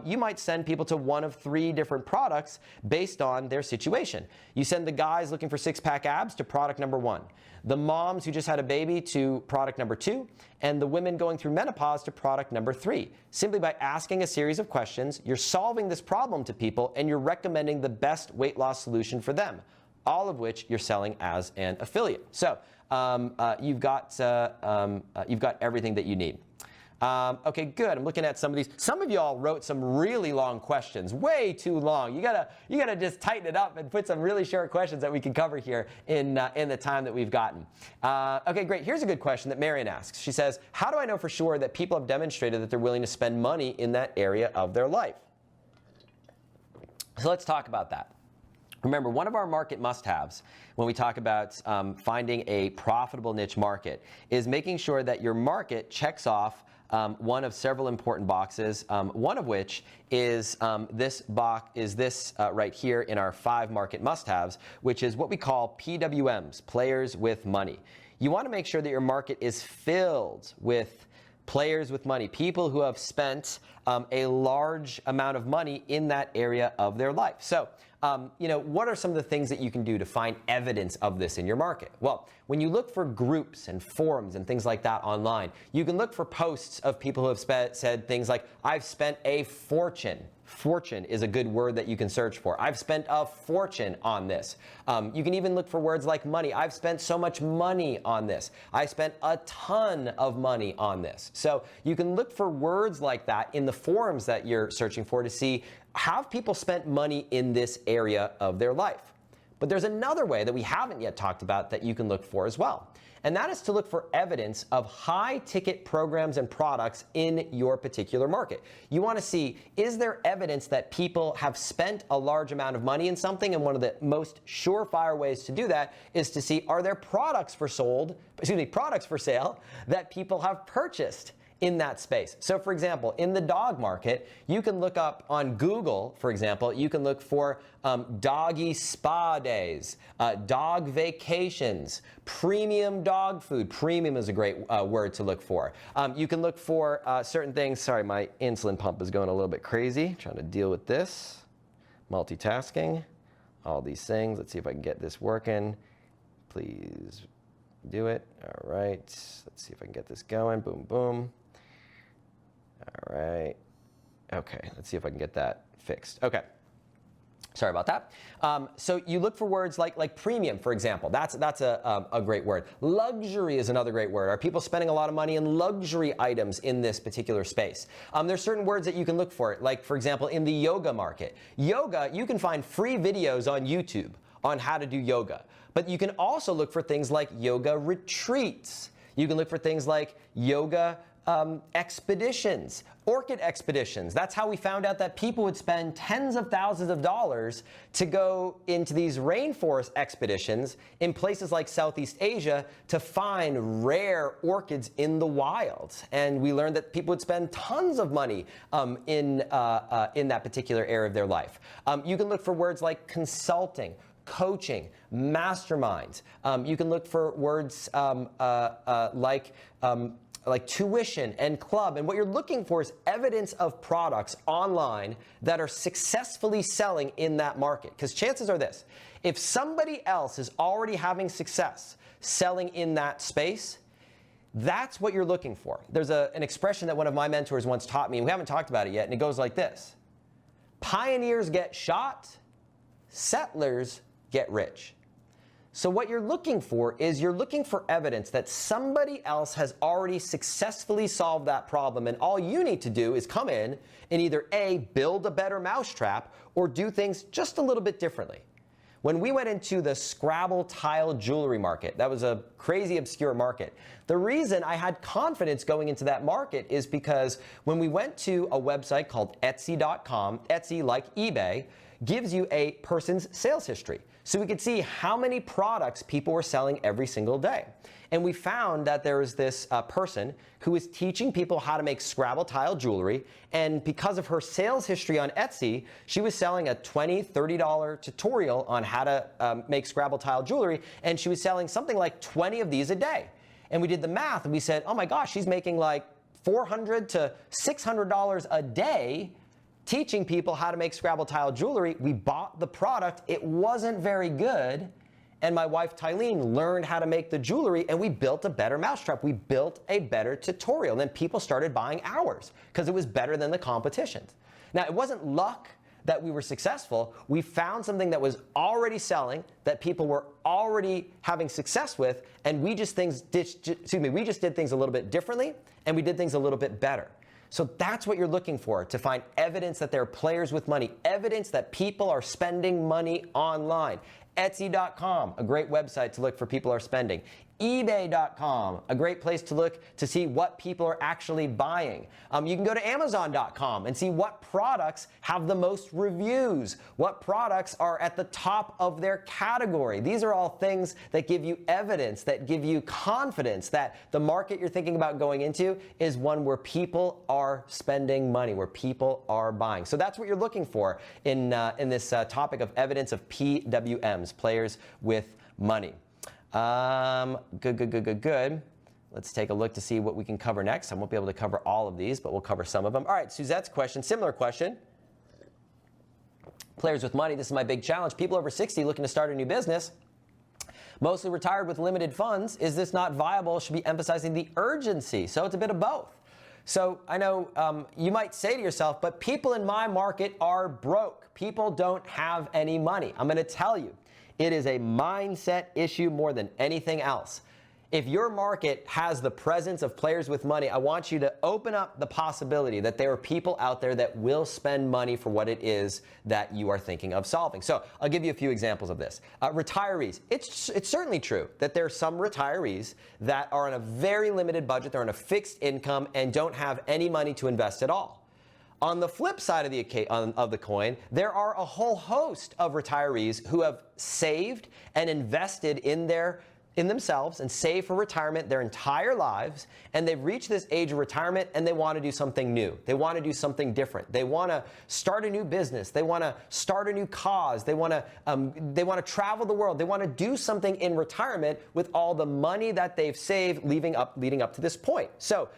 You might send people to one of 3 different products based on their situation. You send the guys looking for six-pack abs to product number 1, the moms who just had a baby to product number 2, and the women going through menopause to product number 3. Simply by asking a series of questions, you're solving this problem to people, and you're recommending the best weight loss solution for them, all of which you're selling as an affiliate. So you've got everything that you need. Okay, good. I'm looking at some of these. Some of y'all wrote some really long questions, way too long. You gotta just tighten it up and put some really short questions that we can cover here in the time that we've gotten. Okay, great. Here's a good question that Marion asks. She says, how do I know for sure that people have demonstrated that they're willing to spend money in that area of their life? So let's talk about that. Remember, one of our market must-haves when we talk about finding a profitable niche market is making sure that your market checks off one of several important boxes, one of which is this right here in our 5 market must-haves, which is what we call PWMs, players with money. You want to make sure that your market is filled with players with money, people who have spent a large amount of money in that area of their life. So, what are some of the things that you can do to find evidence of this in your market? Well, when you look for groups and forums and things like that online, you can look for posts of people who have said things like, I've spent a fortune. Fortune is a good word that you can search for. I've spent a fortune on this. You can even look for words like money. I've spent so much money on this. I spent a ton of money on this. So you can look for words like that in the forums that you're searching for to see, have people spent money in this area of their life? But there's another way that we haven't yet talked about that you can look for as well. And that is to look for evidence of high-ticket programs and products in your particular market. You want to see, is there evidence that people have spent a large amount of money in something? And one of the most surefire ways to do that is to see, are there products for sale that people have purchased in that space. So for example, in the dog market, you can look up on Google, for example, you can look for doggy spa days, dog vacations, premium dog food. Premium is a great word to look for. You can look for certain things. Sorry, my insulin pump is going a little bit crazy. Trying to deal with this. Multitasking, all these things. Let's see if I can get this working. Please do it. All right. Let's see if I can get this going. Boom, boom. All right. Okay, let's see if I can get that fixed. Okay. Sorry about that. So you look for words like premium, for example. That's a great word. Luxury is another great word. Are people spending a lot of money in luxury items in this particular space? There's certain words that you can look for, like, for example, in the yoga market. Yoga, you can find free videos on YouTube on how to do yoga. But you can also look for things like yoga retreats. You can look for things like yoga expeditions, orchid expeditions. That's how we found out that people would spend tens of thousands of dollars to go into these rainforest expeditions in places like Southeast Asia to find rare orchids in the wild. And we learned that people would spend tons of money in that particular area of their life. You can look for words like consulting, coaching, masterminds. You can look for words like tuition and club. And what you're looking for is evidence of products online that are successfully selling in that market. Because chances are this, if somebody else is already having success selling in that space, that's what you're looking for. There's an expression that one of my mentors once taught me, and we haven't talked about it yet, and it goes like this. Pioneers get shot, settlers get rich. So what you're looking for is you're looking for evidence that somebody else has already successfully solved that problem, and all you need to do is come in and either A, build a better mousetrap, or do things just a little bit differently. When we went into the Scrabble tile jewelry market, that was a crazy obscure market. The reason I had confidence going into that market is because when we went to a website called Etsy.com, Etsy, like eBay, gives you a person's sales history. So we could see how many products people were selling every single day. And we found that there was this person who was teaching people how to make Scrabble tile jewelry. And because of her sales history on Etsy, she was selling a $20, $30 tutorial on how to make Scrabble tile jewelry. And she was selling something like 20 of these a day. And we did the math and we said, oh my gosh, she's making like $400 to $600 a day teaching people how to make Scrabble tile jewelry. We bought the product. It wasn't very good. And my wife, Tylene, learned how to make the jewelry, and we built a better mousetrap. We built a better tutorial. And then people started buying ours because it was better than the competition. Now, it wasn't luck that we were successful, we found something that was already selling, that people were already having success with, and we just did things a little bit differently, and we did things a little bit better. So that's what you're looking for, to find evidence that there are players with money, evidence that people are spending money online. Etsy.com, a great website to look for people are spending. eBay.com, a great place to look to see what people are actually buying. You can go to Amazon.com and see what products have the most reviews, what products are at the top of their category. These are all things that give you evidence, that give you confidence that the market you're thinking about going into is one where people are spending money, where people are buying. So that's what you're looking for in this topic of evidence of PWMs, players with money. Good. Let's take a look to see what we can cover next. I won't be able to cover all of these, but we'll cover some of them. All right, Suzette's question, similar question. Players with money, this is my big challenge. People over 60 looking to start a new business, mostly retired with limited funds. Is this not viable? Should be emphasizing the urgency. So it's a bit of both. So I know you might say to yourself, but people in my market are broke. People don't have any money. I'm going to tell you. It is a mindset issue more than anything else. If your market has the presence of players with money, I want you to open up the possibility that there are people out there that will spend money for what it is that you are thinking of solving. So I'll give you a few examples of this. Retirees. It's certainly true that there are some retirees that are on a very limited budget, they're on a fixed income, and don't have any money to invest at all. On the flip side of the coin, there are a whole host of retirees who have saved and invested in themselves and saved for retirement their entire lives, and they've reached this age of retirement and they want to do something new. They want to do something different. They want to start a new business. They want to start a new cause. They want to travel the world. They want to do something in retirement with all the money that they've saved leading up to this point. So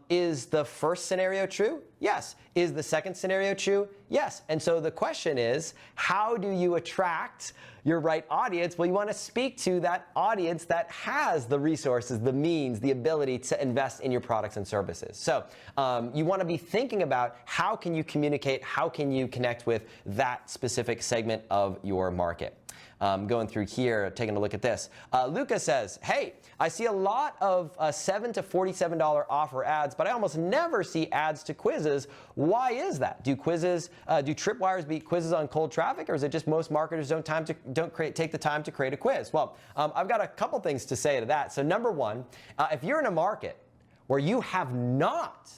is the first scenario true? Yes. Is the second scenario true? Yes. And so the question is, how do you attract your right audience? Well, you want to speak to that audience that has the resources, the means, the ability to invest in your products and services. So you want to be thinking about how can you communicate, how can you connect with that specific segment of your market. Going through here, taking a look at this. Luca says, hey, I see a lot of $7 to $47 offer ads, but I almost never see ads to quizzes. Why is that? Do tripwires beat quizzes on cold traffic, or is it just most marketers don't take the time to create a quiz? Well, I've got a couple things to say to that. So number one, if you're in a market where you have not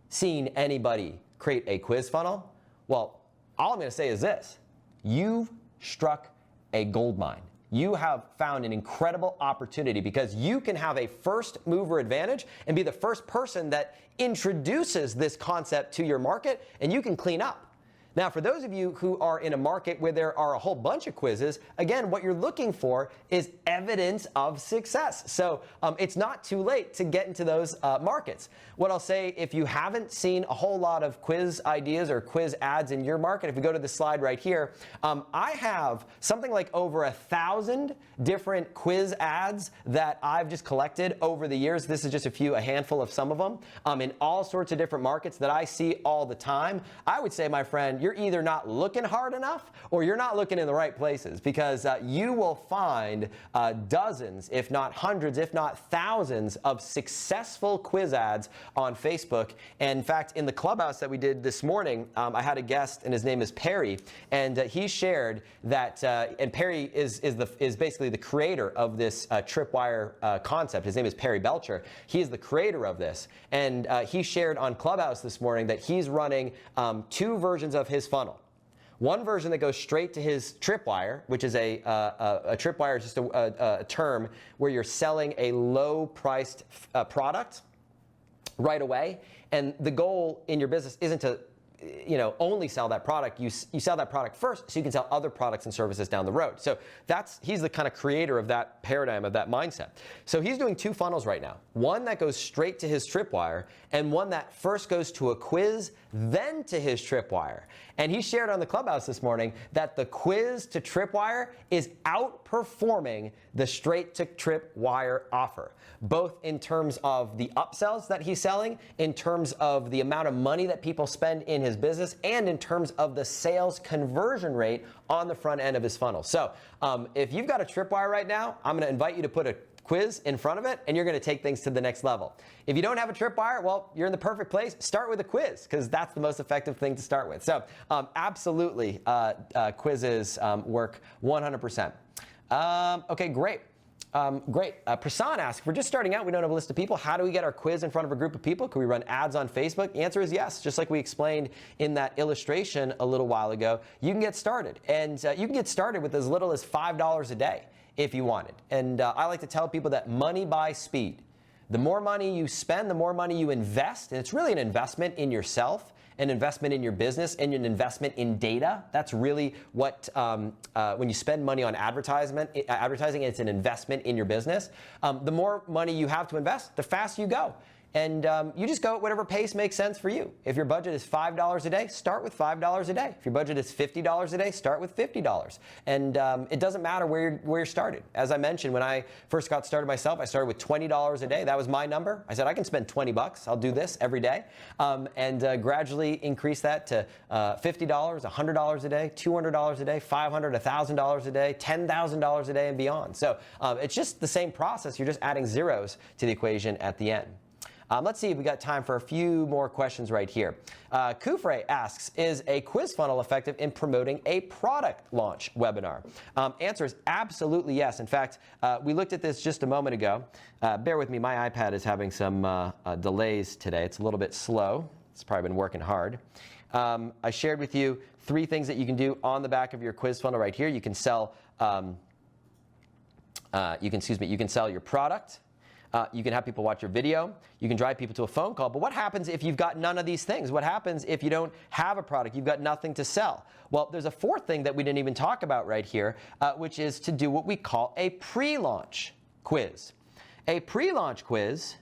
seen anybody create a quiz funnel, well, all I'm going to say is this. You've struck a gold mine. You have found an incredible opportunity because you can have a first mover advantage and be the first person that introduces this concept to your market, and you can clean up. Now, for those of you who are in a market where there are a whole bunch of quizzes, again, what you're looking for is evidence of success. So it's not too late to get into those markets. What I'll say, if you haven't seen a whole lot of quiz ideas or quiz ads in your market, if you go to the slide right here, I have something like over 1,000 different quiz ads that I've just collected over the years. This is just a handful of some of them in all sorts of different markets that I see all the time. I would say, my friend, you're either not looking hard enough or you're not looking in the right places, because you will find dozens, if not hundreds, if not thousands of successful quiz ads on Facebook. And in fact, in the Clubhouse that we did this morning, I had a guest, and his name is Perry, and he shared that, and Perry is basically the creator of this tripwire concept. His name is Perry Belcher. He is the creator of this, and he shared on Clubhouse this morning that he's running 2 versions of his funnel. One version that goes straight to his tripwire, which is a tripwire is just a term where you're selling a low-priced product right away, and the goal in your business isn't to only sell that product. You sell that product first so you can sell other products and services down the road. So he's the kind of creator of that paradigm, of that mindset. So he's doing 2 funnels right now. One that goes straight to his tripwire, and one that first goes to a quiz, then to his tripwire. And he shared on the Clubhouse this morning that the quiz to tripwire is outperforming the straight to tripwire offer, both in terms of the upsells that he's selling, in terms of the amount of money that people spend in his business and in terms of the sales conversion rate on the front end of his funnel. So if you've got a Tripwire right now, I'm going to invite you to put a quiz in front of it, and you're going to take things to the next level. If you don't have a Tripwire, well, you're in the perfect place. Start with a quiz, because that's the most effective thing to start with. So absolutely, quizzes work 100%. Okay, great. Great. Prasan asks, if we're just starting out, we don't have a list of people. How do we get our quiz in front of a group of people? Can we run ads on Facebook? The answer is yes. Just like we explained in that illustration a little while ago, you can get started. And you can get started with as little as $5 a day if you wanted. And I like to tell people that money buys speed. The more money you spend, the more money you invest. And it's really an investment in yourself, an investment in your business, and an investment in data. That's really what, when you spend money on advertising, it's an investment in your business. The more money you have to invest, the faster you go. And you just go at whatever pace makes sense for you. If your budget is $5 a day, start with $5 a day. If your budget is $50 a day, start with $50. And it doesn't matter where you're started. As I mentioned, when I first got started myself, I started with $20 a day. That was my number. I said, I can spend 20 bucks. I'll do this every day. And gradually increase that to $50, $100 a day, $200 a day, $500, $1,000 a day, $10,000 a day, and beyond. So it's just the same process. You're just adding zeros to the equation at the end. Let's see if we got time for a few more questions right here. Kufre asks, is a quiz funnel effective in promoting a product launch webinar? Answer is absolutely yes. In fact, we looked at this just a moment ago. Bear with me, my iPad is having some delays today. It's a little bit slow. It's probably been working hard. I shared with you 3 things that you can do on the back of your quiz funnel right here. You can sell, you can sell your product. You can have people watch your video. You can drive people to a phone call. But what happens if you've got none of these things? What happens if you don't have a product? You've got nothing to sell. Well, there's a 4th thing that we didn't even talk about right here, which is to do what we call a pre-launch quiz. A pre-launch quiz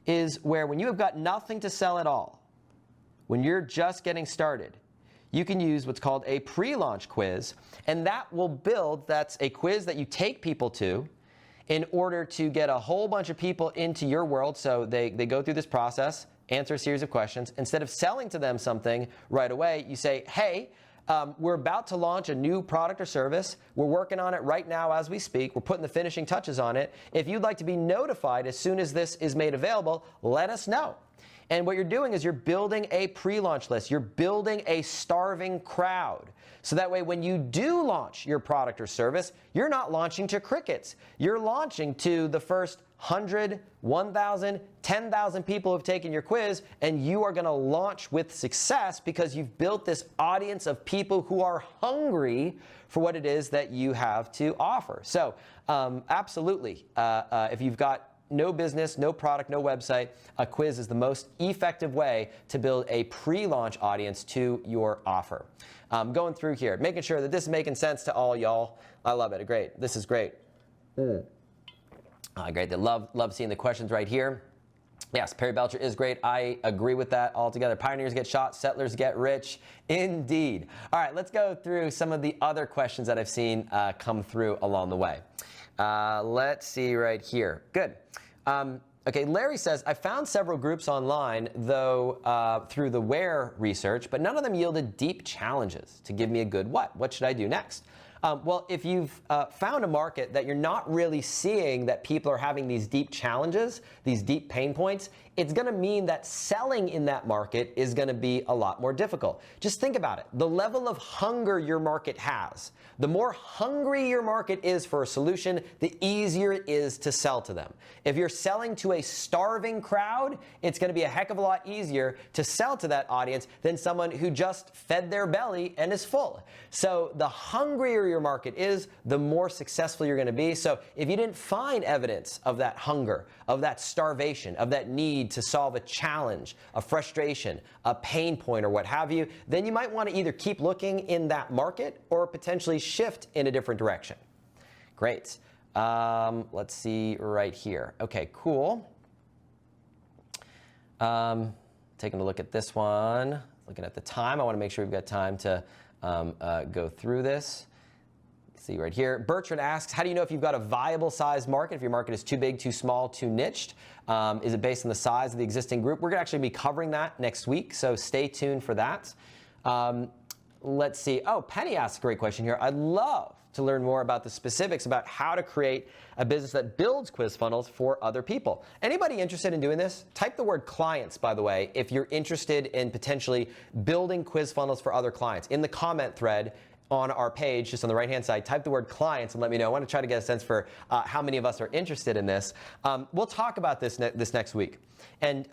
is where when you have got nothing to sell at all, when you're just getting started, you can use what's called a pre-launch quiz, and that will build, that's a quiz that you take people to in order to get a whole bunch of people into your world. So they go through this process, answer a series of questions. Instead of selling to them something right away, you say, hey, we're about to launch a new product or service. We're working on it right now as we speak. We're putting the finishing touches on it. If you'd like to be notified as soon as this is made available, let us know. And what you're doing is you're building a pre-launch list. You're building a starving crowd. So that way, when you do launch your product or service, you're not launching to crickets. You're launching to the first 100, 1,000, 10,000 people who have taken your quiz, and you are going to launch with success because you've built this audience of people who are hungry for what it is that you have to offer. So absolutely, if you've got no business, no product, no website, a quiz is the most effective way to build a pre-launch audience to your offer. Going through here, making sure that this is making sense to all y'all. I love it. Great. This is great. Great. They love seeing the questions right here. Yes, Perry Belcher is great. I agree with that altogether. Pioneers get shot, settlers get rich. Indeed. All right, let's go through some of the other questions that I've seen come through along the way. Let's see right here. Good. Okay, Larry says, I found several groups online, though, through the WHERE research, but none of them yielded deep challenges to give me a good what. What should I do next? Well, if you've found a market that you're not really seeing that people are having these deep challenges, these deep pain points, it's going to mean that selling in that market is going to be a lot more difficult. Just think about it. The level of hunger your market has, the more hungry your market is for a solution, the easier it is to sell to them. If you're selling to a starving crowd, it's going to be a heck of a lot easier to sell to that audience than someone who just fed their belly and is full. So the hungrier your market is, the more successful you're going to be. So if you didn't find evidence of that hunger, of that starvation, of that need to solve a challenge, a frustration, a pain point, or what have you, then you might want to either keep looking in that market or potentially shift in a different direction. Great. Let's see right here. Okay, cool. Taking a look at this one, looking at the time. I want to make sure we've got time to go through this. See right here. Bertrand asks, how do you know if you've got a viable size market, if your market is too big, too small, too niched? Is it based on the size of the existing group? We're going to actually be covering that next week, so stay tuned for that. Let's see. Oh, Penny asks a great question here. I'd love to learn more about the specifics about how to create a business that builds quiz funnels for other people. Anybody interested in doing this? Type the word clients, by the way, if you're interested in potentially building quiz funnels for other clients. In the comment thread on our page, just on the right-hand side, type the word clients and let me know. I want to try to get a sense for how many of us are interested in this. We'll talk about this next week. And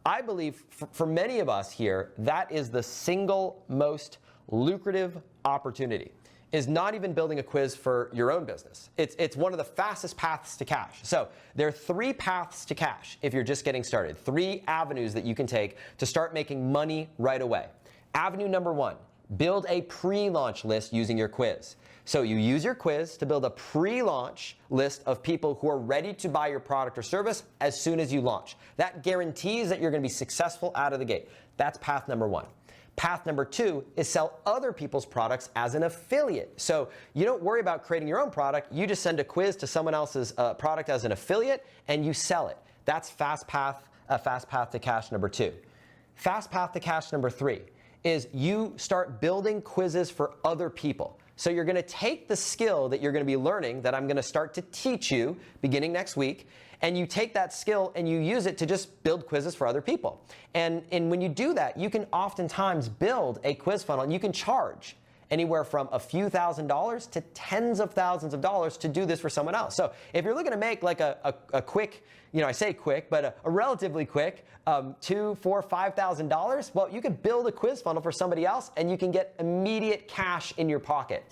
I believe for many of us here, that is the single most lucrative opportunity, is not even building a quiz for your own business. It's one of the fastest paths to cash. So there are 3 paths to cash if you're just getting started, 3 avenues that you can take to start making money right away. Avenue number 1, build a pre-launch list using your quiz. So you use your quiz to build a pre-launch list of people who are ready to buy your product or service as soon as you launch. That guarantees that you're going to be successful out of the gate. That's path number 1. Path number 2 is sell other people's products as an affiliate. So you don't worry about creating your own product. You just send a quiz to someone else's product as an affiliate and you sell it. That's fast path to cash number 2. Fast path to cash number 3 is you start building quizzes for other people. So you're going to take the skill that you're going to be learning that I'm going to start to teach you beginning next week, and you take that skill and you use it to just build quizzes for other people. And when you do that, you can oftentimes build a quiz funnel and you can charge anywhere from a few $1,000s to tens of thousands of dollars to do this for someone else. So if you're looking to make like a quick, I say quick, but a relatively quick $2,000, $4,000, $5,000, well, you could build a quiz funnel for somebody else and you can get immediate cash in your pocket.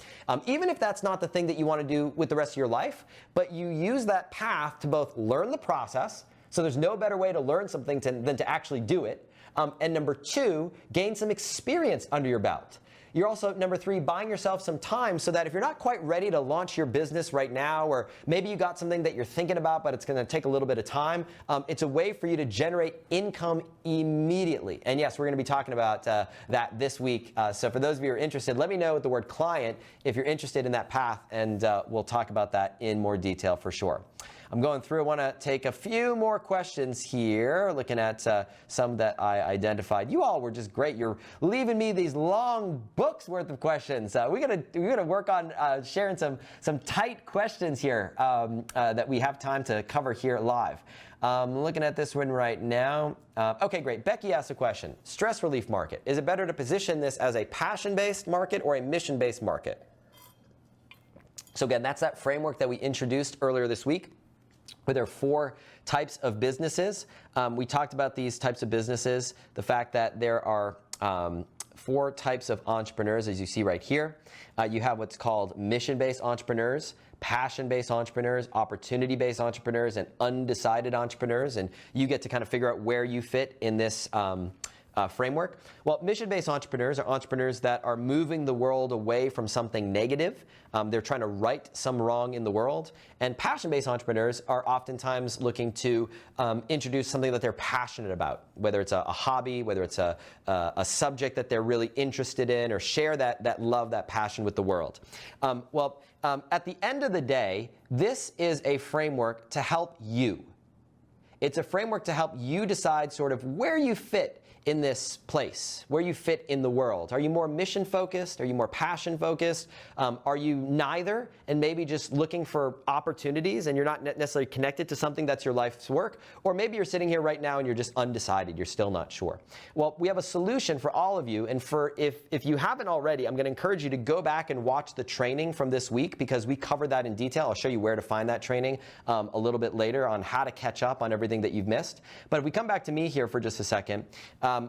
Even if that's not the thing that you want to do with the rest of your life, but you use that path to both learn the process, so there's no better way to learn something than to actually do it, and number 2, gain some experience under your belt. You're also, number 3, buying yourself some time so that if you're not quite ready to launch your business right now, or maybe you got something that you're thinking about, but it's going to take a little bit of time, it's a way for you to generate income immediately. And yes, we're going to be talking about that this week. So for those of you who are interested, let me know with the word client if you're interested in that path, and we'll talk about that in more detail for sure. I'm going through. I want to take a few more questions here, looking at some that I identified. You all were just great. You're leaving me these long books worth of questions. We're gonna work on sharing some tight questions here that we have time to cover here live. Looking at this one right now. Okay, great. Becky asked a question. Stress relief market. Is it better to position this as a passion-based market or a mission-based market? So again, that's that framework that we introduced earlier this week. Where there are 4 types of businesses. We talked about these types of businesses, the fact that there are 4 types of entrepreneurs, as you see right here. You have what's called mission-based entrepreneurs, passion-based entrepreneurs, opportunity-based entrepreneurs, and undecided entrepreneurs. And you get to kind of figure out where you fit in this framework. Well, mission-based entrepreneurs are entrepreneurs that are moving the world away from something negative. They're trying to right some wrong in the world. And passion-based entrepreneurs are oftentimes looking to introduce something that they're passionate about, whether it's a hobby, whether it's a subject that they're really interested in, or share that love, that passion with the world. At the end of the day, this is a framework to help you. It's a framework to help you decide sort of where you fit in this place, where you fit in the world. Are you more mission focused? Are you more passion focused? Are you neither and maybe just looking for opportunities and you're not necessarily connected to something that's your life's work? Or maybe you're sitting here right now and you're just undecided, you're still not sure. Well, we have a solution for all of you, and for if you haven't already, I'm going to encourage you to go back and watch the training from this week because we covered that in detail. I'll show you where to find that training a little bit later on how to catch up on everything that you've missed. But if we come back to me here for just a second,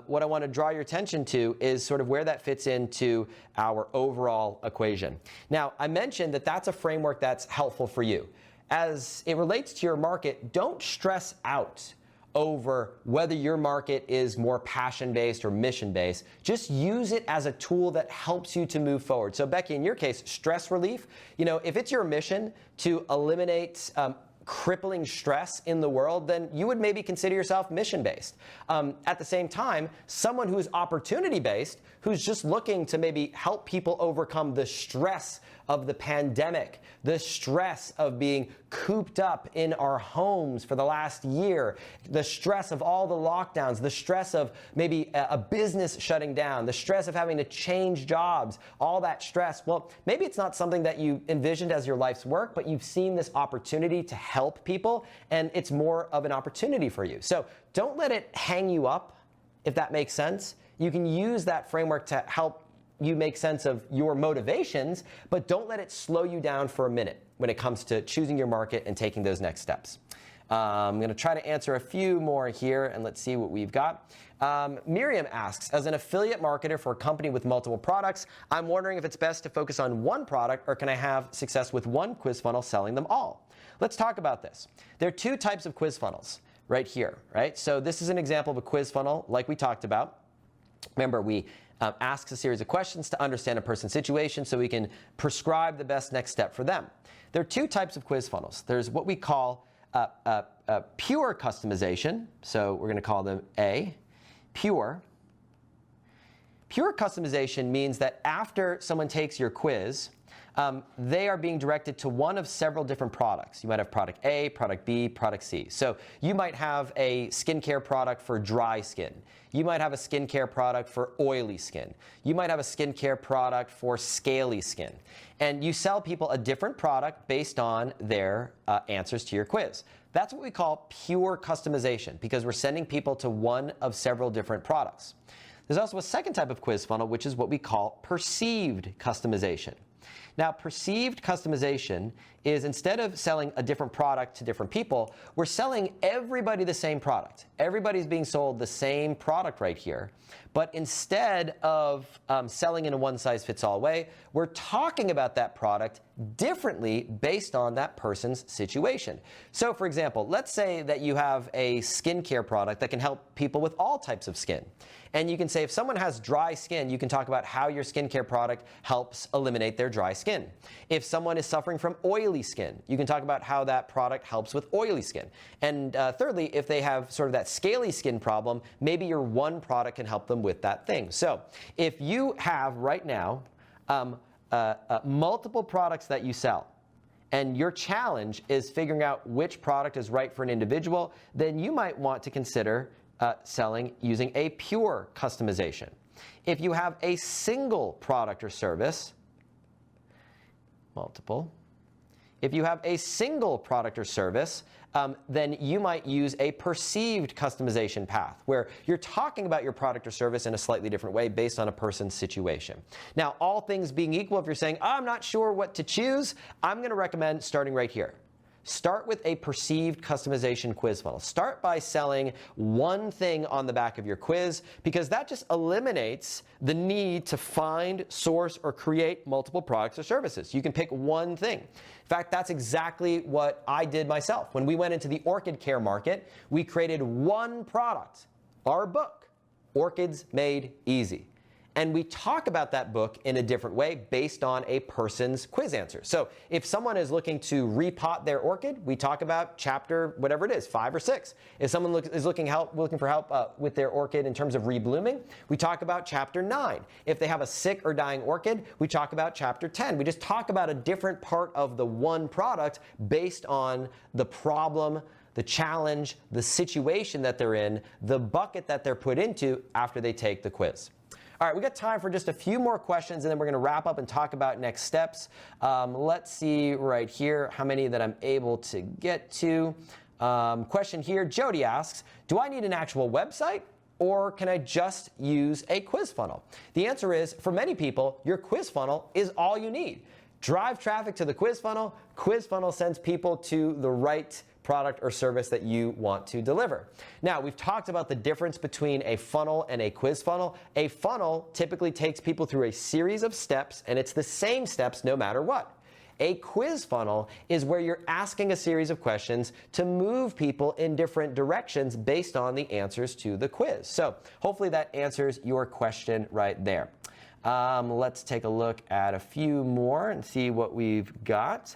what I want to draw your attention to is sort of where that fits into our overall equation. Now, I mentioned that that's a framework that's helpful for you. As it relates to your market, don't stress out over whether your market is more passion-based or mission-based. Just use it as a tool that helps you to move forward. So Becky, in your case, stress relief, if it's your mission to eliminate crippling stress in the world, then you would maybe consider yourself mission-based. At the same time, someone who's opportunity-based, who's just looking to maybe help people overcome the stress of the pandemic, the stress of being cooped up in our homes for the last year, the stress of all the lockdowns, the stress of maybe a business shutting down, the stress of having to change jobs, all that stress. Well, maybe it's not something that you envisioned as your life's work, but you've seen this opportunity to help people, and it's more of an opportunity for you. So don't let it hang you up, if that makes sense. You can use that framework to help you make sense of your motivations, but don't let it slow you down for a minute when it comes to choosing your market and taking those next steps. I'm going to try to answer a few more here, and let's see what we've got. Miriam asks, as an affiliate marketer for a company with multiple products, I'm wondering if it's best to focus on one product, or can I have success with one quiz funnel selling them all? Let's talk about this. There are two types of quiz funnels right here, right? So this is an example of a quiz funnel like we talked about. Remember, we asks a series of questions to understand a person's situation so we can prescribe the best next step for them. There are two types of quiz funnels. There's what we call pure customization, so we're going to call them A, pure. Pure customization means that after someone takes your quiz, they are being directed to one of several different products. You might have product A, product B, product C. So you might have a skincare product for dry skin. You might have a skincare product for oily skin. You might have a skincare product for scaly skin. And you sell people a different product based on their answers to your quiz. That's what we call pure customization, because we're sending people to one of several different products. There's also a second type of quiz funnel, which is what we call perceived customization. Now, perceived customization is, instead of selling a different product to different people, we're selling everybody the same product. Everybody's being sold the same product right here. But instead of selling in a one-size-fits-all way, we're talking about that product differently based on that person's situation. So, for example, let's say that you have a skincare product that can help people with all types of skin. And you can say, if someone has dry skin, you can talk about how your skincare product helps eliminate their dry skin. If someone is suffering from oily skin, you can talk about how that product helps with oily skin. And thirdly, if they have sort of that scaly skin problem, maybe your one product can help them with that thing. So if you have right now multiple products that you sell, and your challenge is figuring out which product is right for an individual, then you might want to consider selling using a pure customization. If you have a single product or service, multiple. If you have a single product or service, then you might use a perceived customization path, where you're talking about your product or service in a slightly different way based on a person's situation. Now, all things being equal, if you're saying, I'm not sure what to choose, I'm going to recommend starting right here. Start with a perceived customization quiz funnel. Start by selling one thing on the back of your quiz, because that just eliminates the need to find, source, or create multiple products or services. You can pick one thing. In fact, that's exactly what I did myself. When we went into the orchid care market, we created one product, our book, Orchids Made Easy. And we talk about that book in a different way based on a person's quiz answer. So if someone is looking to repot their orchid, we talk about chapter, whatever it is, 5 or 6. If someone is looking for help with their orchid in terms of reblooming, we talk about chapter 9. If they have a sick or dying orchid, we talk about chapter 10. We just talk about a different part of the one product based on the problem, the challenge, the situation that they're in, the bucket that they're put into after they take the quiz. All right, we got time for just a few more questions, and then we're going to wrap up and talk about next steps. Let's see right here how many that I'm able to get to. Question here, Jody asks, do I need an actual website, or can I just use a quiz funnel? The answer is, for many people, your quiz funnel is all you need. Drive traffic to the quiz funnel sends people to the right product or service that you want to deliver. Now, we've talked about the difference between a funnel and a quiz funnel. A funnel typically takes people through a series of steps, and it's the same steps no matter what. A quiz funnel is where you're asking a series of questions to move people in different directions based on the answers to the quiz. So hopefully that answers your question right there. Let's take a look at a few more and see what we've got.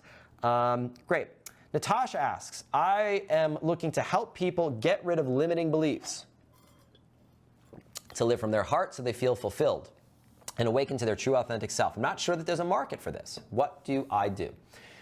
Great. Natasha asks, I am looking to help people get rid of limiting beliefs, to live from their heart so they feel fulfilled and awaken to their true authentic self. I'm not sure that there's a market for this. What do I do?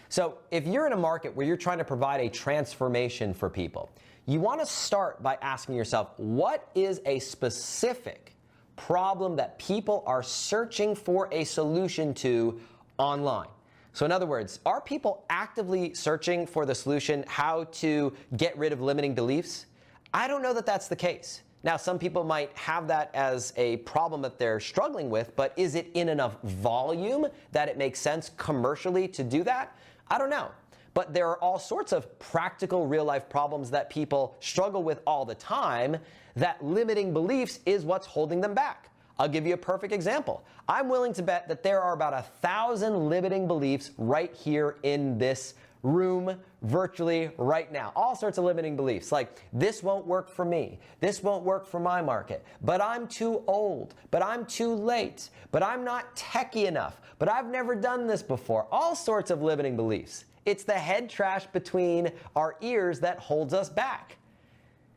So if you're in a market where you're trying to provide a transformation for people, you want to start by asking yourself, what is a specific problem that people are searching for a solution to online? So in other words, are people actively searching for the solution, how to get rid of limiting beliefs? I don't know that that's the case. Now, some people might have that as a problem that they're struggling with, but is it in enough volume that it makes sense commercially to do that? I don't know. But there are all sorts of practical real-life problems that people struggle with all the time that limiting beliefs is what's holding them back. I'll give you a perfect example. I'm willing to bet that there are about 1,000 limiting beliefs right here in this room virtually right now. All sorts of limiting beliefs like this won't work for me, this won't work for my market, but I'm too old, but I'm too late, but I'm not techie enough, but I've never done this before. All sorts of limiting beliefs. It's the head trash between our ears that holds us back.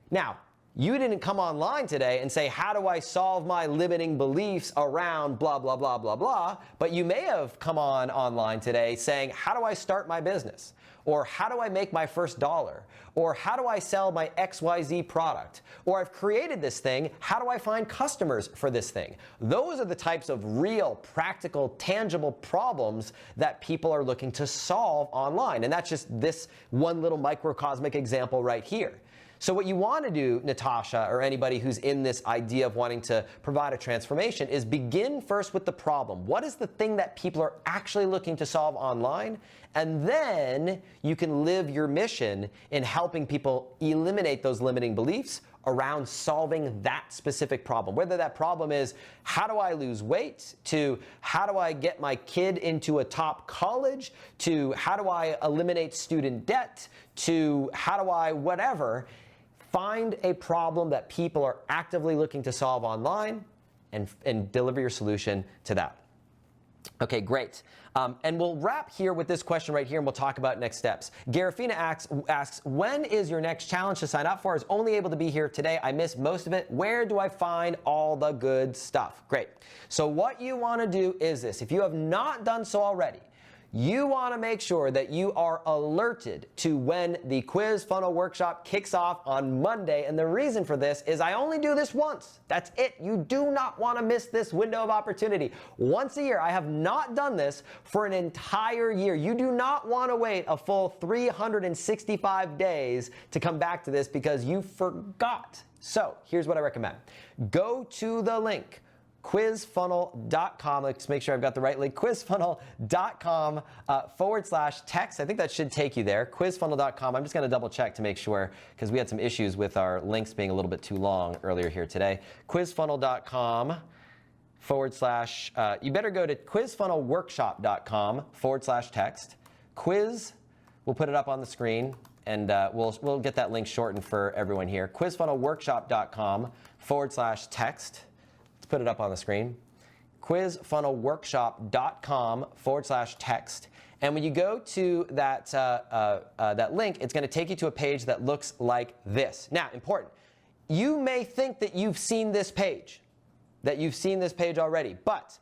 Now, you didn't come online today and say, how do I solve my limiting beliefs around blah, blah, blah, blah, blah, but you may have come online today saying, how do I start my business? Or how do I make my first dollar? Or how do I sell my XYZ product? Or I've created this thing, how do I find customers for this thing? Those are the types of real, practical, tangible problems that people are looking to solve online. And that's just this one little microcosmic example right here. So what you want to do, Natasha, or anybody who's in this idea of wanting to provide a transformation, is begin first with the problem. What is the thing that people are actually looking to solve online? And then you can live your mission in helping people eliminate those limiting beliefs around solving that specific problem. Whether that problem is, how do I lose weight, to how do I get my kid into a top college, to how do I eliminate student debt, to how do I whatever. Find a problem that people are actively looking to solve online and deliver your solution to that. Okay, great. And we'll wrap here with this question right here, and we'll talk about next steps. Garifina asks, when is your next challenge to sign up for? I was only able to be here today. I missed most of it. Where do I find all the good stuff? Great. So what you want to do is this. If you have not done so already, you want to make sure that you are alerted to when the Quiz Funnel Workshop kicks off on Monday. And the reason for this is I only do this once. That's it. You do not want to miss this window of opportunity. Once a year. I have not done this for an entire year. You do not want to wait a full 365 days to come back to this because you forgot. So here's what I recommend. Go to the link, quizfunnel.com. Let's make sure I've got the right link. Quizfunnel.com /text. I think that should take you there. Quizfunnel.com. I'm just going to double check to make sure because we had some issues with our links being a little bit too long earlier here today. Quizfunnel.com / you better go to quizfunnelworkshop.com /text. Quiz, we'll put it up on the screen and we'll get that link shortened for everyone here. Quizfunnelworkshop.com /text. Put it up on the screen. Quizfunnelworkshop.com /text. And when you go to that link, it's going to take you to a page that looks like this. Now, important. You may think that you've seen this page, already, but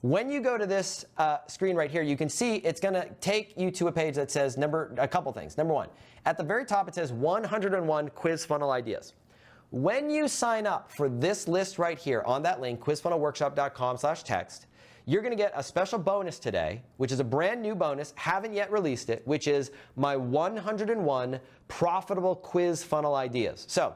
when you go to this screen right here, you can see it's going to take you to a page that says a couple things. Number one, at the very top, it says 101 quiz funnel ideas. When you sign up for this list right here on that link, quizfunnelworkshop.com /text, you're going to get a special bonus today, which is a brand new bonus, haven't yet released it, which is my 101 profitable quiz funnel ideas. So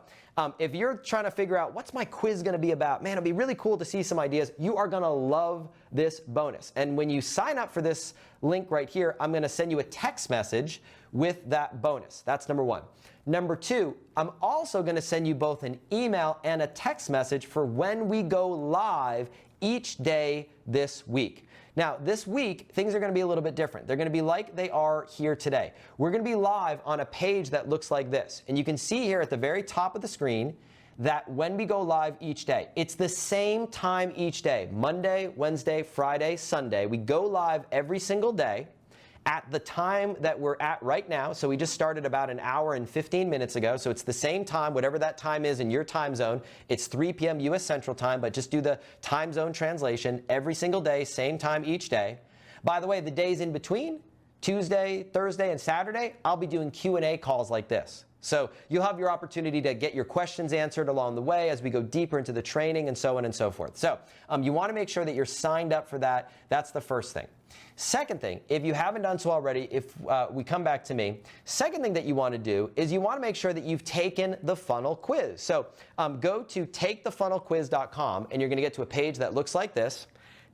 if you're trying to figure out what's my quiz going to be about, man, it'd be really cool to see some ideas. You are going to love this bonus. And when you sign up for this link right here, I'm going to send you a text message with that bonus. That's number one. Number two, I'm also going to send you both an email and a text message for when we go live each day this week. Now, this week, things are going to be a little bit different. They're going to be like they are here today. We're going to be live on a page that looks like this. And you can see here at the very top of the screen that when we go live each day, it's the same time each day, Monday, Wednesday, Friday, Sunday. We go live every single day. at the time that we're at right now. So we just started about an hour and 15 minutes ago. So it's the same time, whatever that time is in your time zone. It's 3 p.m. U.S. Central Time, but just do the time zone translation every single day, same time each day. By the way, the days in between, Tuesday, Thursday, and Saturday, I'll be doing Q&A calls like this. So you'll have your opportunity to get your questions answered along the way as we go deeper into the training and so on and so forth. So you want to make sure that you're signed up for that. That's the first thing. Second thing, if you haven't done so already, if we come back to me, second thing that you want to do is you want to make sure that you've taken the funnel quiz. So go to takethefunnelquiz.com and you're going to get to a page that looks like this,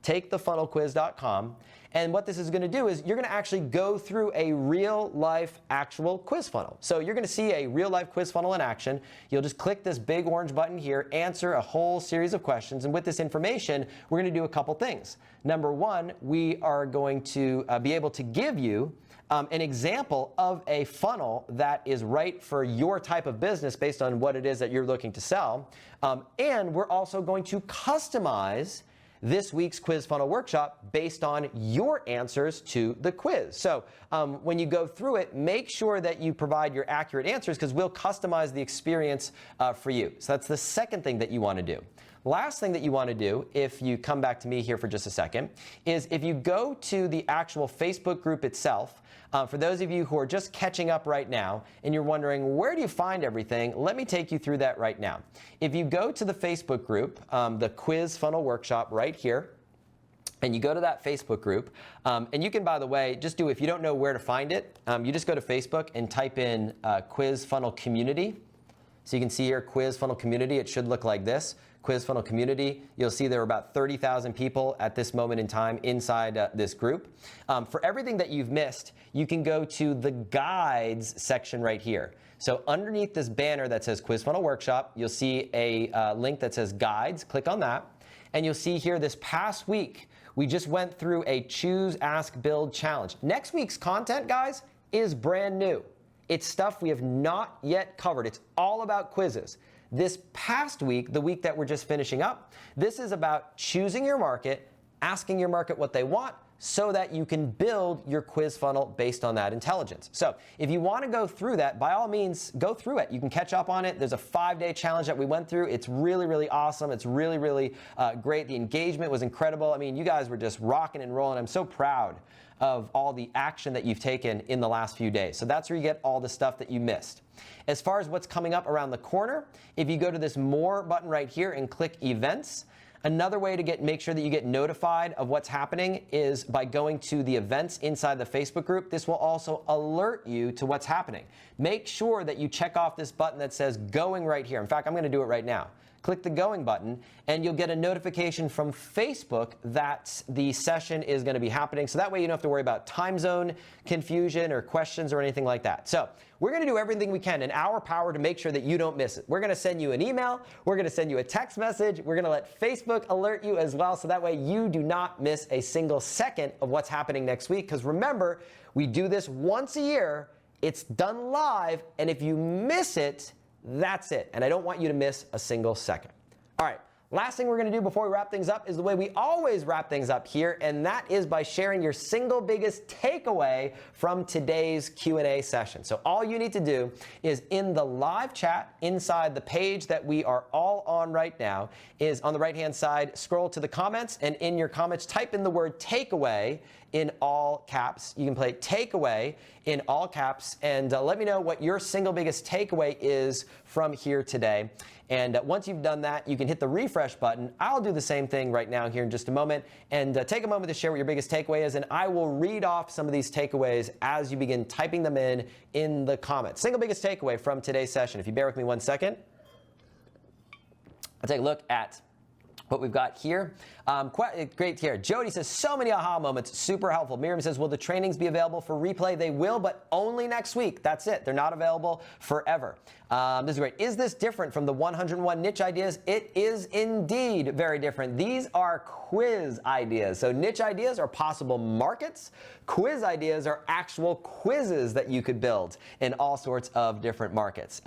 takethefunnelquiz.com. And what this is going to do is you're going to actually go through a real-life actual quiz funnel. So you're going to see a real-life quiz funnel in action. You'll just click this big orange button here, answer a whole series of questions. And with this information, we're going to do a couple things. Number one, we are going to be able to give you an example of a funnel that is right for your type of business based on what it is that you're looking to sell. And we're also going to customize this week's quiz funnel workshop based on your answers to the quiz. So when you go through it, make sure that you provide your accurate answers because we'll customize the experience for you. So that's the second thing that you want to do. Last thing that you want to do, if you come back to me here for just a second, is if you go to the actual Facebook group itself, for those of you who are just catching up right now and you're wondering, where do you find everything? Let me take you through that right now. If you go to the Facebook group, the Quiz Funnel Workshop right here, and you go to that Facebook group, and you can, by the way, just do, if you don't know where to find it, you just go to Facebook and type in Quiz Funnel Community. So you can see here, Quiz Funnel Community. It should look like this. Quiz Funnel Community. You'll see there are about 30,000 people at this moment in time inside this group. For everything that you've missed, you can go to the guides section right here. So underneath this banner that says Quiz Funnel Workshop, you'll see a link that says guides. Click on that. And you'll see here this past week, we just went through a Choose, Ask, Build challenge. Next week's content, guys, is brand new. It's stuff we have not yet covered. It's all about quizzes. This past week, the week that we're just finishing up, this is about choosing your market, asking your market what they want, so that you can build your quiz funnel based on that intelligence. So if you want to go through that, by all means, go through it. You can catch up on it. There's a 5-day challenge that we went through. It's really, really awesome. It's really, really great. The engagement was incredible. I mean, you guys were just rocking and rolling. I'm so proud of all the action that you've taken in the last few days. So that's where you get all the stuff that you missed. As far as what's coming up around the corner, if you go to this More button right here and click Events, another way to make sure that you get notified of what's happening is by going to the events inside the Facebook group. This will also alert you to what's happening. Make sure that you check off this button that says Going right here. In fact, I'm going to do it right now. Click the Going button, and you'll get a notification from Facebook that the session is going to be happening. So that way you don't have to worry about time zone confusion or questions or anything like that. So we're going to do everything we can in our power to make sure that you don't miss it. We're going to send you an email. We're going to send you a text message. We're going to let Facebook alert you as well, so that way you do not miss a single second of what's happening next week. Because remember, we do this once a year. It's done live, and if you miss it, that's it. And I don't want you to miss a single second. All right. Last thing we're going to do before we wrap things up is the way we always wrap things up here, and that is by sharing your single biggest takeaway from today's Q&A session. So all you need to do is in the live chat inside the page that we are all on right now is on the right-hand side, scroll to the comments, and in your comments, type in the word takeaway in all caps. You can play takeaway in all caps, and let me know what your single biggest takeaway is from here today. And once you've done that, you can hit the refresh button. I'll do the same thing right now here in just a moment, and take a moment to share what your biggest takeaway is, and I will read off some of these takeaways as you begin typing them in the comments. Single biggest takeaway from today's session. If you bear with me 1 second, I'll take a look at what we've got here. Great here. Jody says, so many aha moments, super helpful. Miriam says, will the trainings be available for replay? They will, but only next week. That's it. They're not available forever. This is great. Is this different from the 101 niche ideas? It is indeed very different. These are quiz ideas. So niche ideas are possible markets. Quiz ideas are actual quizzes that you could build in all sorts of different markets.